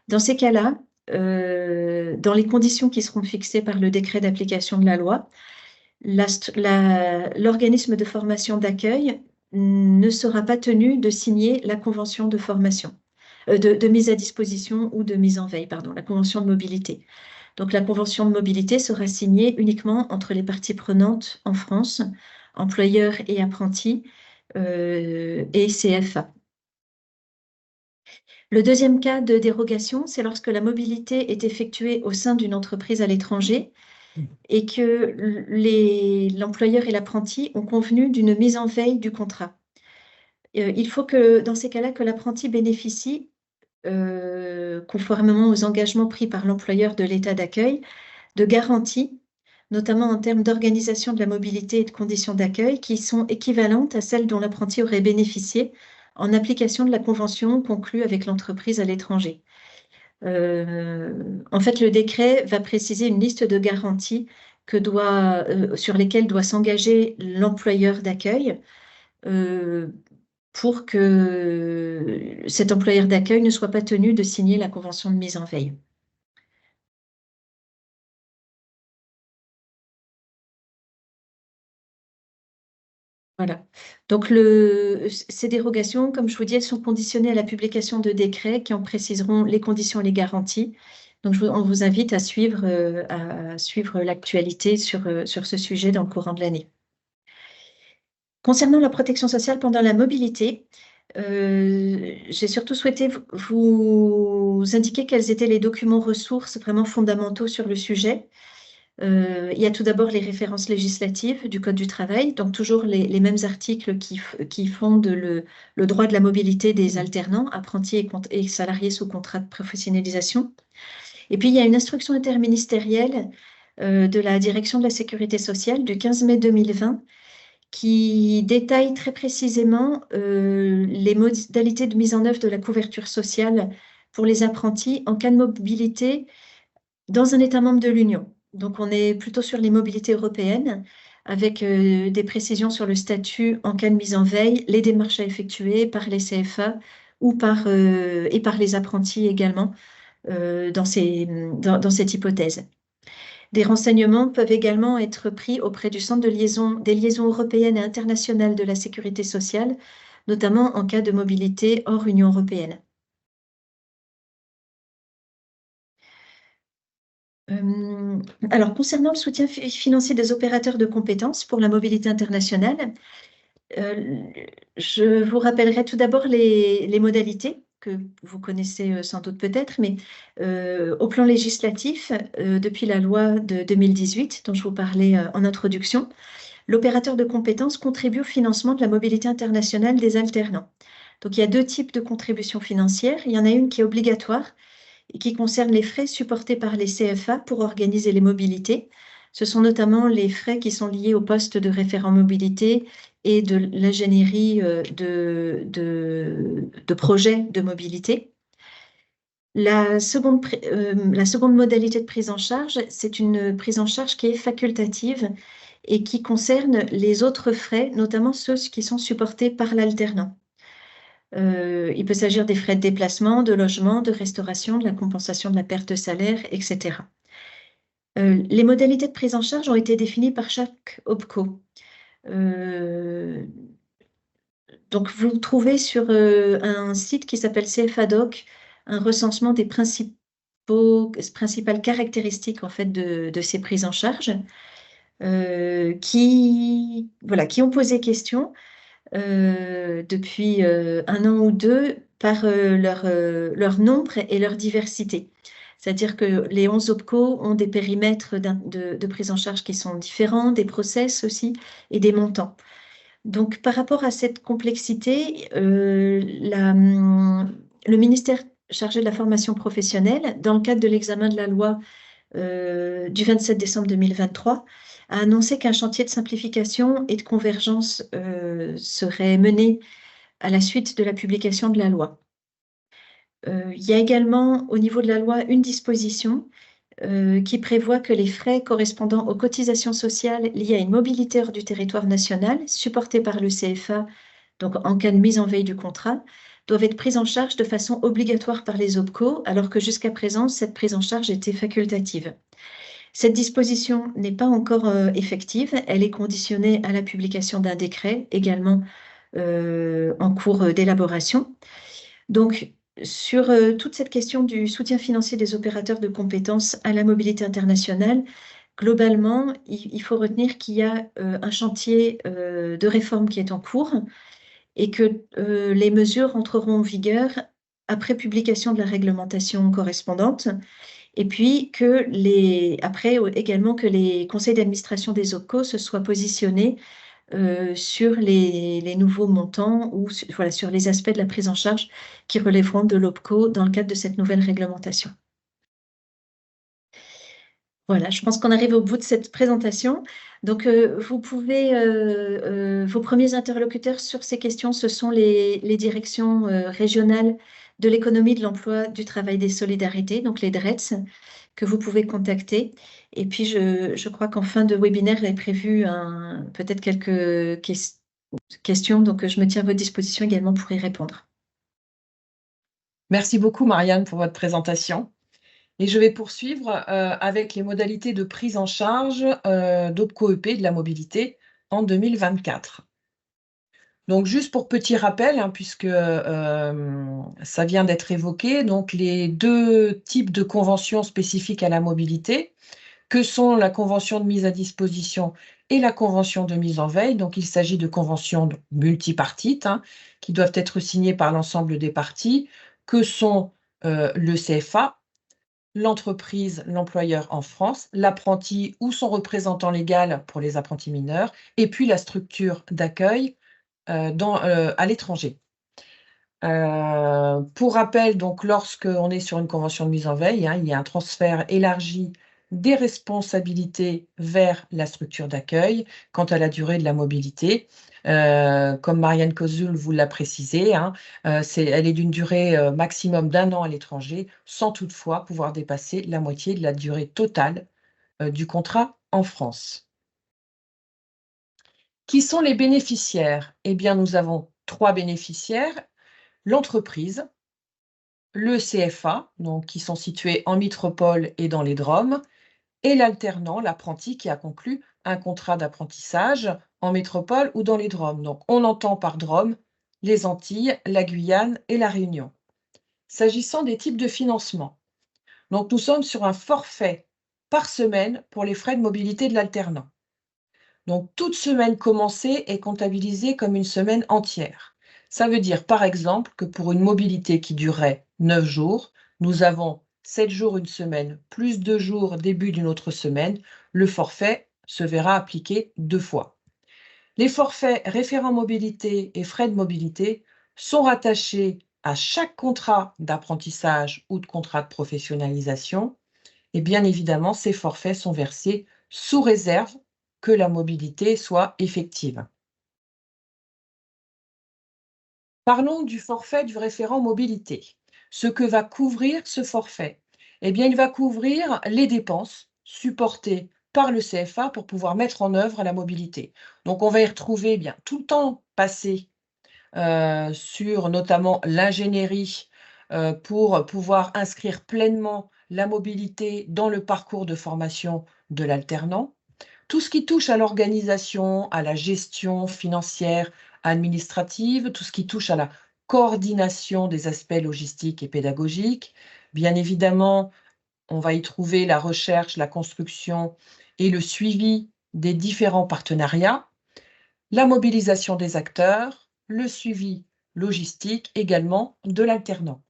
Dans ces cas-là, dans les conditions qui seront fixées par le décret d'application de la loi, l'organisme de formation d'accueil ne sera pas tenu de signer la convention de formation, de mise à disposition ou de mise en veille, pardon, la convention de mobilité. Donc la convention de mobilité sera signée uniquement entre les parties prenantes en France, employeurs et apprentis, et CFA. Le deuxième cas de dérogation, c'est lorsque la mobilité est effectuée au sein d'une entreprise à l'étranger et que l'employeur et l'apprenti ont convenu d'une mise en veille du contrat. Il faut que, dans ces cas-là, que l'apprenti bénéficie, conformément aux engagements pris par l'employeur de l'état d'accueil, de garanties, notamment en termes d'organisation de la mobilité et de conditions d'accueil, qui sont équivalentes à celles dont l'apprenti aurait bénéficié en application de la convention conclue avec l'entreprise à l'étranger. En fait, le décret va préciser une liste de garanties sur lesquelles doit s'engager l'employeur d'accueil pour que cet employeur d'accueil ne soit pas tenu de signer la convention de mise en veille. Voilà. Donc, ces dérogations, comme je vous dis, elles sont conditionnées à la publication de décrets qui en préciseront les conditions et les garanties. Donc, on vous invite à suivre l'actualité sur ce sujet dans le courant de l'année. Concernant la protection sociale pendant la mobilité, j'ai surtout souhaité vous indiquer quels étaient les documents ressources vraiment fondamentaux sur le sujet. Il y a tout d'abord les références législatives du Code du travail, donc toujours les mêmes articles qui fondent le droit de la mobilité des alternants, apprentis et salariés sous contrat de professionnalisation. Et puis, il y a une instruction interministérielle de la Direction de la Sécurité sociale du 15 mai 2020 qui détaille très précisément les modalités de mise en œuvre de la couverture sociale pour les apprentis en cas de mobilité dans un État membre de l'Union. Donc, on est plutôt sur les mobilités européennes, avec des précisions sur le statut en cas de mise en veille, les démarches à effectuer par les CFA ou par les apprentis également dans cette hypothèse. Des renseignements peuvent également être pris auprès du Centre des liaisons européennes et internationales de la sécurité sociale, notamment en cas de mobilité hors Union européenne. Alors, concernant le soutien financier des opérateurs de compétences pour la mobilité internationale, je vous rappellerai tout d'abord les modalités que vous connaissez sans doute peut-être, mais au plan législatif, depuis la loi de 2018 dont je vous parlais en introduction, l'opérateur de compétences contribue au financement de la mobilité internationale des alternants. Donc, il y a deux types de contributions financières. Il y en a une qui est obligatoire et qui concerne les frais supportés par les CFA pour organiser les mobilités. Ce sont notamment les frais qui sont liés au poste de référent mobilité et de l'ingénierie de projets de mobilité. La seconde modalité de prise en charge, c'est une prise en charge qui est facultative et qui concerne les autres frais, notamment ceux qui sont supportés par l'alternant. Il peut s'agir des frais de déplacement, de logement, de restauration, de la compensation de la perte de salaire, etc. Les modalités de prise en charge ont été définies par chaque OPCO. Donc, vous trouvez sur un site qui s'appelle CFADoc un recensement des principales caractéristiques en fait, de ces prises en charge qui ont posé question depuis un an ou deux par leur nombre et leur diversité. C'est-à-dire que les 11 OPCO ont des périmètres de prise en charge qui sont différents, des process aussi et des montants. Donc, par rapport à cette complexité, le ministère chargé de la formation professionnelle, dans le cadre de l'examen de la loi du 27 décembre 2023, a annoncé qu'un chantier de simplification et de convergence serait mené à la suite de la publication de la loi. Il y a également au niveau de la loi une disposition qui prévoit que les frais correspondant aux cotisations sociales liées à une mobilité hors du territoire national, supportée par le CFA, donc en cas de mise en veille du contrat, doivent être pris en charge de façon obligatoire par les OPCO, alors que jusqu'à présent, cette prise en charge était facultative. Cette disposition n'est pas encore effective, elle est conditionnée à la publication d'un décret, également en cours d'élaboration. Donc, sur toute cette question du soutien financier des opérateurs de compétences à la mobilité internationale, globalement, il faut retenir qu'il y a un chantier de réforme qui est en cours et que les mesures entreront en vigueur après publication de la réglementation correspondante. Et puis après également que les conseils d'administration des OPCO se soient positionnés sur les nouveaux montants ou voilà, sur les aspects de la prise en charge qui relèveront de l'OPCO dans le cadre de cette nouvelle réglementation. Voilà, je pense qu'on arrive au bout de cette présentation. Donc, vous pouvez, vos premiers interlocuteurs sur ces questions, ce sont les directions régionales de l'économie, de l'emploi, du travail, des solidarités, donc les DRETS, que vous pouvez contacter. Et puis, je crois qu'en fin de webinaire, il est prévu peut-être quelques questions, donc je me tiens à votre disposition également pour y répondre. Merci beaucoup, Marianne, pour votre présentation. Et je vais poursuivre avec les modalités de prise en charge d'OPCO-EP de la mobilité en 2024. Donc, juste pour petit rappel, hein, puisque ça vient d'être évoqué, donc les deux types de conventions spécifiques à la mobilité, que sont la convention de mise à disposition et la convention de mise en veille. Donc, il s'agit de conventions multipartites hein, qui doivent être signées par l'ensemble des parties, que sont le CFA, l'entreprise, l'employeur en France, l'apprenti ou son représentant légal pour les apprentis mineurs, et puis la structure d'accueil à l'étranger. Pour rappel, donc, lorsqu'on est sur une convention de mise en veille, hein, il y a un transfert élargi des responsabilités vers la structure d'accueil quant à la durée de la mobilité. Comme Marianne Kozul vous l'a précisé, hein, elle est d'une durée maximum d'1 an à l'étranger, sans toutefois pouvoir dépasser la moitié de la durée totale du contrat en France. Qui sont les bénéficiaires? Eh bien, nous avons 3 bénéficiaires. L'entreprise, le CFA, donc qui sont situés en métropole et dans les DROM, et l'alternant, l'apprenti qui a conclu un contrat d'apprentissage en métropole ou dans les DROM. Donc, on entend par DROM les Antilles, la Guyane et la Réunion. S'agissant des types de financement, donc nous sommes sur un forfait par semaine pour les frais de mobilité de l'alternant. Donc, toute semaine commencée est comptabilisée comme une semaine entière. Ça veut dire, par exemple, que pour une mobilité qui durerait 9 jours, nous avons 7 jours une semaine, plus 2 jours début d'une autre semaine. Le forfait se verra appliqué 2 fois. Les forfaits référents mobilité et frais de mobilité sont rattachés à chaque contrat d'apprentissage ou de contrat de professionnalisation. Et bien évidemment, ces forfaits sont versés sous réserve que la mobilité soit effective. Parlons du forfait du référent mobilité. Ce que va couvrir ce forfait, eh bien, il va couvrir les dépenses supportées par le CFA pour pouvoir mettre en œuvre la mobilité. Donc, on va y retrouver eh bien tout le temps passé sur notamment l'ingénierie pour pouvoir inscrire pleinement la mobilité dans le parcours de formation de l'alternant. Tout ce qui touche à l'organisation, à la gestion financière, administrative, tout ce qui touche à la coordination des aspects logistiques et pédagogiques. Bien évidemment, on va y trouver la recherche, la construction et le suivi des différents partenariats, la mobilisation des acteurs, le suivi logistique également de l'alternant.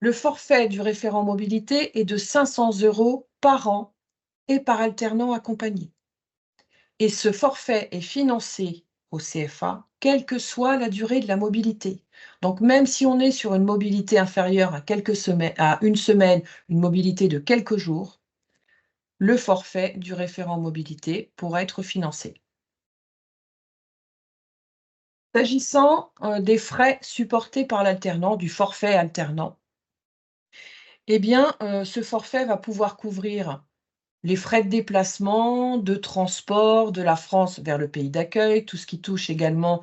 Le forfait du référent mobilité est de 500 € par an et par alternant accompagné. Et ce forfait est financé au CFA, quelle que soit la durée de la mobilité. Donc, même si on est sur une mobilité inférieure à quelques semaines, à une semaine, une mobilité de quelques jours, le forfait du référent mobilité pourra être financé. S'agissant des frais supportés par l'alternant, du forfait alternant, eh bien, ce forfait va pouvoir couvrir les frais de déplacement, de transport de la France vers le pays d'accueil, tout ce qui touche également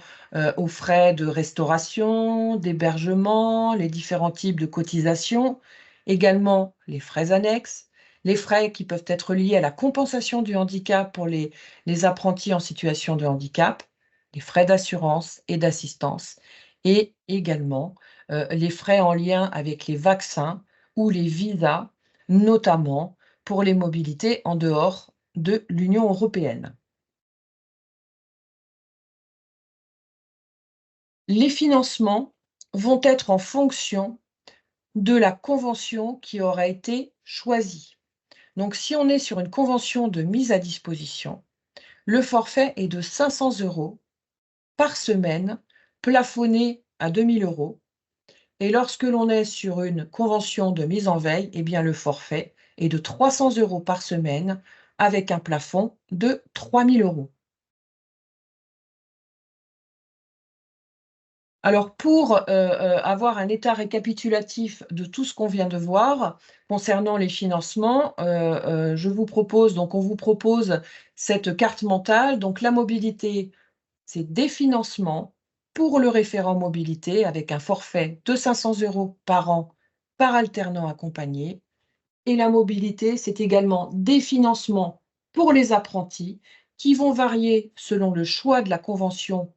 aux frais de restauration, d'hébergement, les différents types de cotisations, également les frais annexes, les frais qui peuvent être liés à la compensation du handicap pour les apprentis en situation de handicap, les frais d'assurance et d'assistance, et également les frais en lien avec les vaccins ou les visas, notamment pour les mobilités en dehors de l'Union européenne. Les financements vont être en fonction de la convention qui aura été choisie. Donc, si on est sur une convention de mise à disposition, le forfait est de 500 € par semaine, plafonné à 2 000 €. Et lorsque l'on est sur une convention de mise en veille, eh bien, le forfait est de 300 € par semaine avec un plafond de 3 000 €. Alors pour, avoir un état récapitulatif de tout ce qu'on vient de voir concernant les financements, je vous propose on vous propose cette carte mentale. Donc la mobilité, c'est des financements pour le référent mobilité avec un forfait de 500 € par an par alternant accompagné. Et la mobilité, c'est également des financements pour les apprentis qui vont varier selon le choix de la convention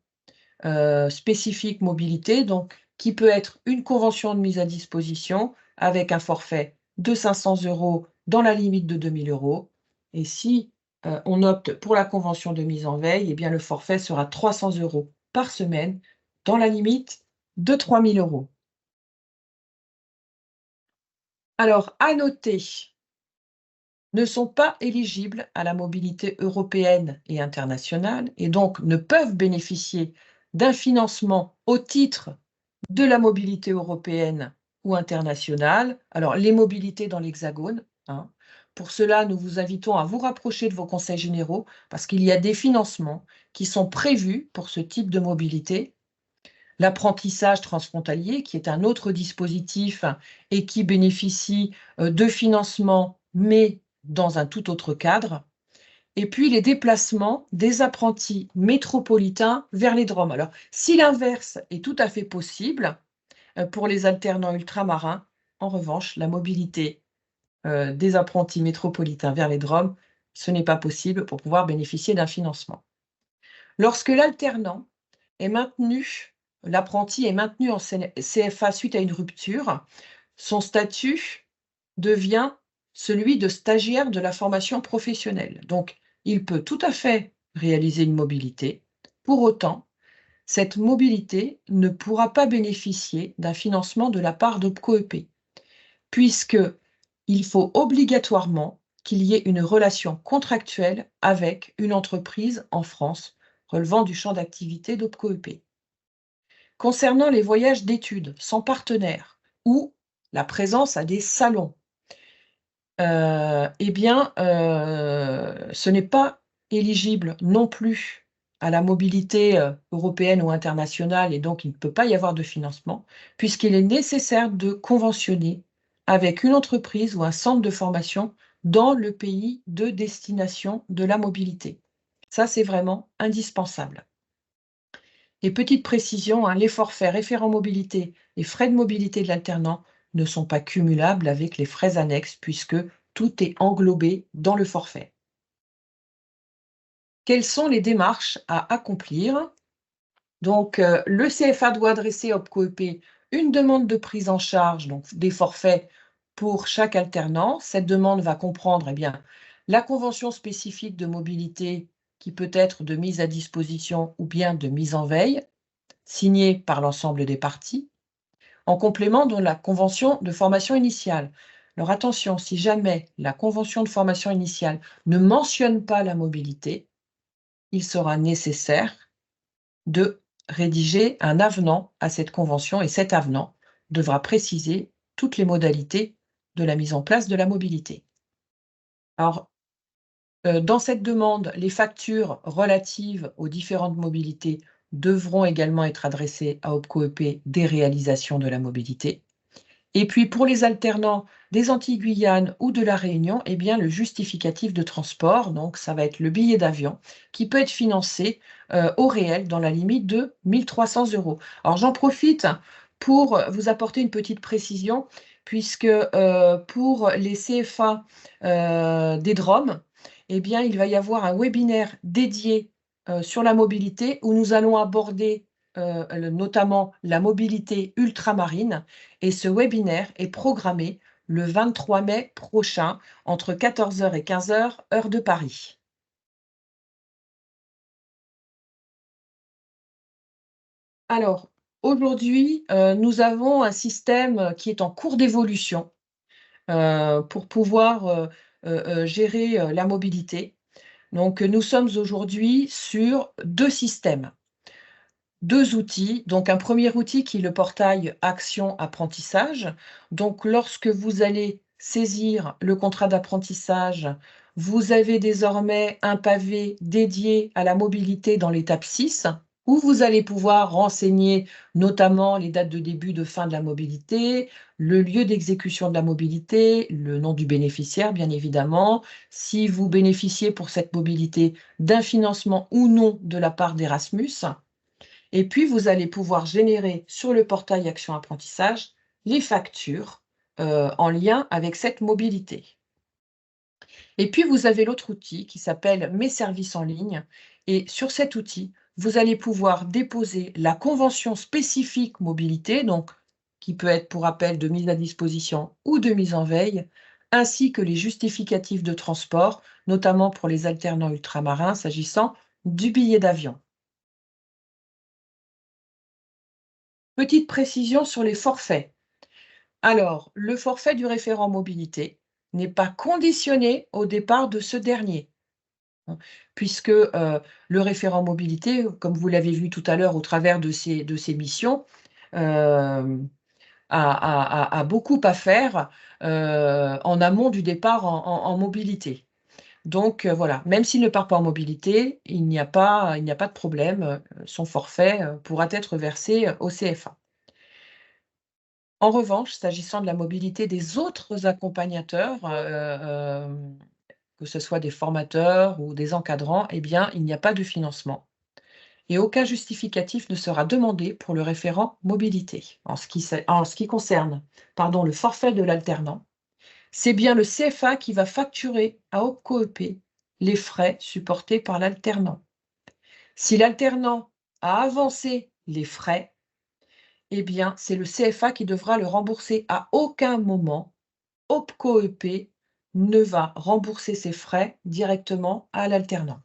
spécifique mobilité, donc qui peut être une convention de mise à disposition avec un forfait de 500 € dans la limite de 2 000 €. Et si on opte pour la convention de mise en veille, eh bien le forfait sera 300 € par semaine dans la limite de 3 000 €. Alors, à noter, ne sont pas éligibles à la mobilité européenne et internationale et donc ne peuvent bénéficier d'un financement au titre de la mobilité européenne ou internationale. Alors, les mobilités dans l'Hexagone, hein. Pour cela, nous vous invitons à vous rapprocher de vos conseils généraux parce qu'il y a des financements qui sont prévus pour ce type de mobilité. L'apprentissage transfrontalier, qui est un autre dispositif et qui bénéficie de financements, mais dans un tout autre cadre. Et puis les déplacements des apprentis métropolitains vers les DROM. Alors, si l'inverse est tout à fait possible, pour les alternants ultramarins, en revanche, la mobilité des apprentis métropolitains vers les DROM, ce n'est pas possible pour pouvoir bénéficier d'un financement. Lorsque l'alternant est maintenu, l'apprenti est maintenu en CFA suite à une rupture, son statut devient celui de stagiaire de la formation professionnelle. Donc, il peut tout à fait réaliser une mobilité. Pour autant, cette mobilité ne pourra pas bénéficier d'un financement de la part d'OPCO-EP, puisqu'il faut obligatoirement qu'il y ait une relation contractuelle avec une entreprise en France relevant du champ d'activité d'OPCO-EP. Concernant les voyages d'études sans partenaire ou la présence à des salons, eh bien, ce n'est pas éligible non plus à la mobilité, européenne ou internationale et donc il ne peut pas y avoir de financement, puisqu'il est nécessaire de conventionner avec une entreprise ou un centre de formation dans le pays de destination de la mobilité. Ça, c'est vraiment indispensable. Et petite précision, hein, les forfaits référents mobilité et frais de mobilité de l'alternant ne sont pas cumulables avec les frais annexes puisque tout est englobé dans le forfait. Quelles sont les démarches à accomplir? Donc, le CFA doit adresser à OPCO-EP une demande de prise en charge donc des forfaits pour chaque alternant. Cette demande va comprendre bien, la convention spécifique de mobilité qui peut être de mise à disposition ou bien de mise en veille, signée par l'ensemble des parties. en complément de la convention de formation initiale. Alors attention, si jamais la convention de formation initiale ne mentionne pas la mobilité, il sera nécessaire de rédiger un avenant à cette convention et cet avenant devra préciser toutes les modalités de la mise en place de la mobilité. Alors, dans cette demande, les factures relatives aux différentes mobilités devront également être adressées à OPCO-EP des réalisations de la mobilité. Et puis pour les alternants des Antilles-Guyane ou de la Réunion, eh bien le justificatif de transport, donc ça va être le billet d'avion, qui peut être financé au réel dans la limite de 1 300 €. Alors j'en profite pour vous apporter une petite précision, puisque pour les CFA des DROM, eh bien il va y avoir un webinaire dédié sur la mobilité où nous allons aborder notamment la mobilité ultramarine. Et ce webinaire est programmé le 23 mai prochain, entre 14h et 15h, heure de Paris. Alors, aujourd'hui, nous avons un système qui est en cours d'évolution pour pouvoir gérer la mobilité. Donc, nous sommes aujourd'hui sur 2 systèmes. 2 outils, donc un premier outil qui est le portail Action Apprentissage. Donc lorsque vous allez saisir le contrat d'apprentissage, vous avez désormais un pavé dédié à la mobilité dans l'étape 6, où vous allez pouvoir renseigner notamment les dates de début, de fin de la mobilité, le lieu d'exécution de la mobilité, le nom du bénéficiaire bien évidemment, si vous bénéficiez pour cette mobilité d'un financement ou non de la part d'Erasmus. Et puis, vous allez pouvoir générer sur le portail Action Apprentissage les factures en lien avec cette mobilité. Et puis, vous avez l'autre outil qui s'appelle Mes services en ligne. Et sur cet outil, vous allez pouvoir déposer la convention spécifique mobilité, donc qui peut être pour appel de mise à disposition ou de mise en veille, ainsi que les justificatifs de transport, notamment pour les alternants ultramarins s'agissant du billet d'avion. Petite précision sur les forfaits. Alors, le forfait du référent mobilité n'est pas conditionné au départ de ce dernier, hein, puisque le référent mobilité, comme vous l'avez vu tout à l'heure au travers de ses missions, euh, a beaucoup à faire en amont du départ en mobilité. Donc voilà, même s'il ne part pas en mobilité, il n'y a pas de problème, son forfait pourra être versé au CFA. En revanche, s'agissant de la mobilité des autres accompagnateurs, que ce soit des formateurs ou des encadrants, eh bien, il n'y a pas de financement et aucun justificatif ne sera demandé pour le référent mobilité. En ce qui concerne, pardon, le forfait de l'alternant, c'est bien le CFA qui va facturer à OPCO-EP les frais supportés par l'alternant. Si l'alternant a avancé les frais, eh bien, c'est le CFA qui devra le rembourser. À aucun moment, OPCO-EP ne va rembourser ses frais directement à l'alternant.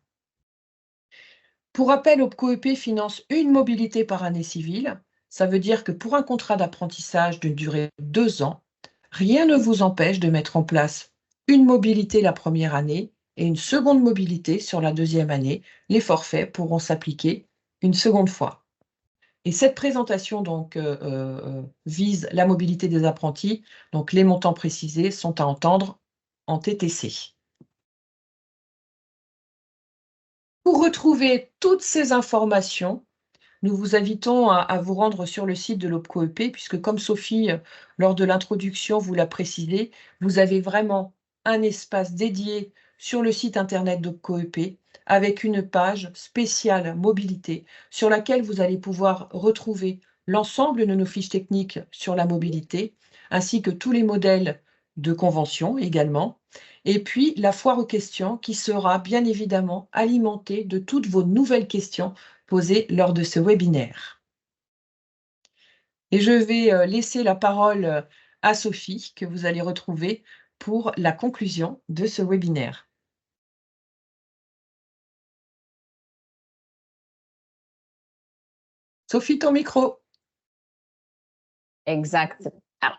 Pour rappel, OPCO-EP finance une mobilité par année civile. Ça veut dire que pour un contrat d'apprentissage d'une durée de 2 ans, rien ne vous empêche de mettre en place une mobilité la première année et une seconde mobilité sur la deuxième année. Les forfaits pourront s'appliquer une seconde fois. Et cette présentation donc, vise la mobilité des apprentis, donc les montants précisés sont à entendre en TTC. Pour retrouver toutes ces informations, nous vous invitons à vous rendre sur le site de l'OPCO-EP, puisque comme Sophie, lors de l'introduction, vous l'a précisé, vous avez vraiment un espace dédié sur le site internet d'OPCO-EP avec une page spéciale mobilité sur laquelle vous allez pouvoir retrouver l'ensemble de nos fiches techniques sur la mobilité, ainsi que tous les modèles de convention également, et puis la foire aux questions qui sera bien évidemment alimentée de toutes vos nouvelles questions posées lors de ce webinaire. Et je vais laisser la parole à Sophie, que vous allez retrouver pour la conclusion de ce webinaire. Sophie, ton micro. Exact. Alors,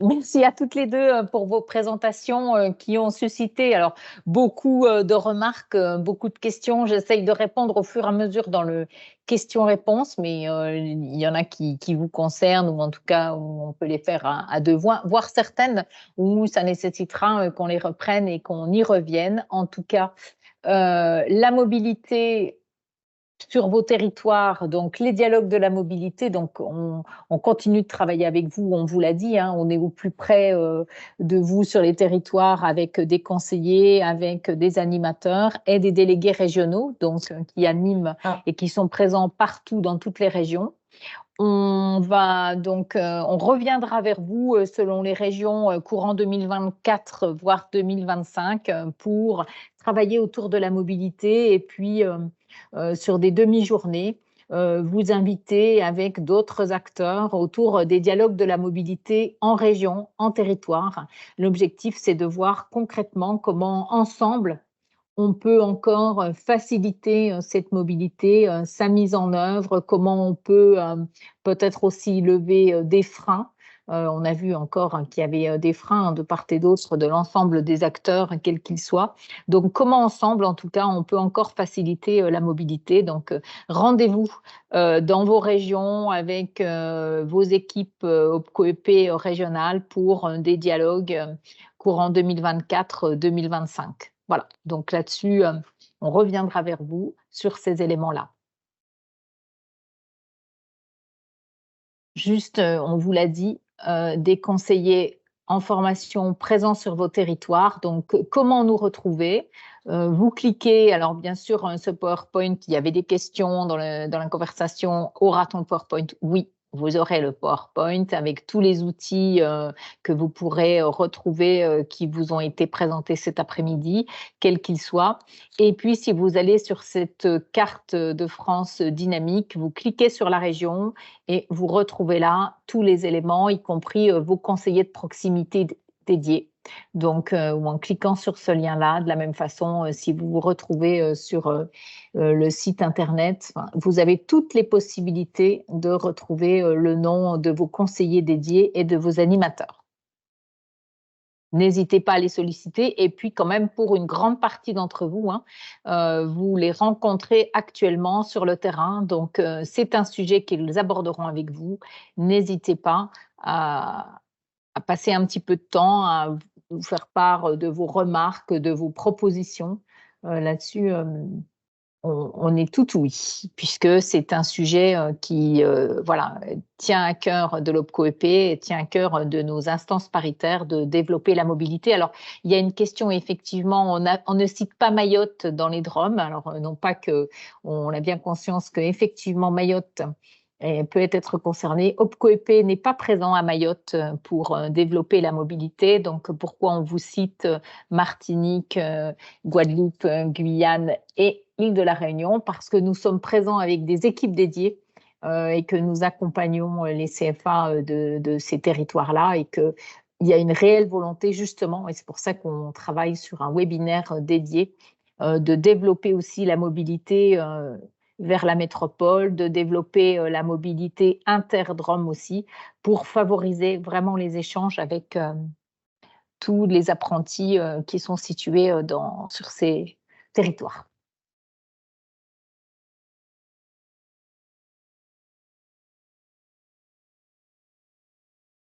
merci à toutes les deux pour vos présentations qui ont suscité alors beaucoup de remarques, beaucoup de questions. J'essaye de répondre au fur et à mesure dans le questions-réponses, mais il y en a qui vous concernent ou en tout cas où on peut les faire à deux, voire certaines où ça nécessitera qu'on les reprenne et qu'on y revienne. En tout cas, la mobilité sur vos territoires, donc les dialogues de la mobilité, donc on continue de travailler avec vous, on vous l'a dit, hein, on est au plus près de vous sur les territoires avec des conseillers, avec des animateurs et des délégués régionaux, donc qui animent et qui sont présents partout dans toutes les régions. On va donc, on reviendra vers vous selon les régions courant 2024, voire 2025, pour travailler autour de la mobilité et puis sur des demi-journées, vous inviter avec d'autres acteurs autour des dialogues de la mobilité en région, en territoire. L'objectif, c'est de voir concrètement comment ensemble on peut encore faciliter cette mobilité, sa mise en œuvre, comment on peut peut-être aussi lever des freins. On a vu encore qu'il y avait des freins de part et d'autre de l'ensemble des acteurs, quels qu'ils soient. Donc, comment ensemble, en tout cas, on peut encore faciliter la mobilité. Donc, rendez-vous dans vos régions avec vos équipes OPCO-EP régionales pour des dialogues courant 2024-2025. Voilà, donc là-dessus, on reviendra vers vous sur ces éléments-là. Juste, on vous l'a dit, des conseillers en formation présents sur vos territoires. Donc, comment nous retrouver? Vous cliquez, alors bien sûr, ce PowerPoint, il y avait des questions dans la conversation. Aura-t-on le PowerPoint? Oui, vous aurez le PowerPoint avec tous les outils que vous pourrez retrouver qui vous ont été présentés cet après-midi, quels qu'ils soient. Et puis, si vous allez sur cette carte de France dynamique, vous cliquez sur la région et vous retrouvez là tous les éléments, y compris vos conseillers de proximité dédiés. Donc, ou en cliquant sur ce lien-là, de la même façon, si vous vous retrouvez sur le site internet, vous avez toutes les possibilités de retrouver le nom de vos conseillers dédiés et de vos animateurs. N'hésitez pas à les solliciter. Et puis, quand même, pour une grande partie d'entre vous, hein, vous les rencontrez actuellement sur le terrain. Donc, c'est un sujet qu'ils aborderont avec vous. N'hésitez pas à passer un petit peu de temps, à vous faire part de vos remarques, de vos propositions. Là-dessus, on est tout oui, puisque c'est un sujet qui voilà, tient à cœur de l'OPCO-EP et tient à cœur de nos instances paritaires de développer la mobilité. Alors, il y a une question, effectivement, on ne cite pas Mayotte dans les DROM. Alors, non pas qu'on a bien conscience qu'effectivement Mayotte peut être concernée. OPCO-EP n'est pas présent à Mayotte pour développer la mobilité. Donc, pourquoi on vous cite Martinique, Guadeloupe, Guyane et île de la Réunion? Parce que nous sommes présents avec des équipes dédiées et que nous accompagnons les CFA de ces territoires-là et qu'il y a une réelle volonté justement, et c'est pour ça qu'on travaille sur un webinaire dédié, de développer aussi la mobilité vers la métropole, de développer la mobilité interdrom aussi, pour favoriser vraiment les échanges avec tous les apprentis qui sont situés sur ces territoires.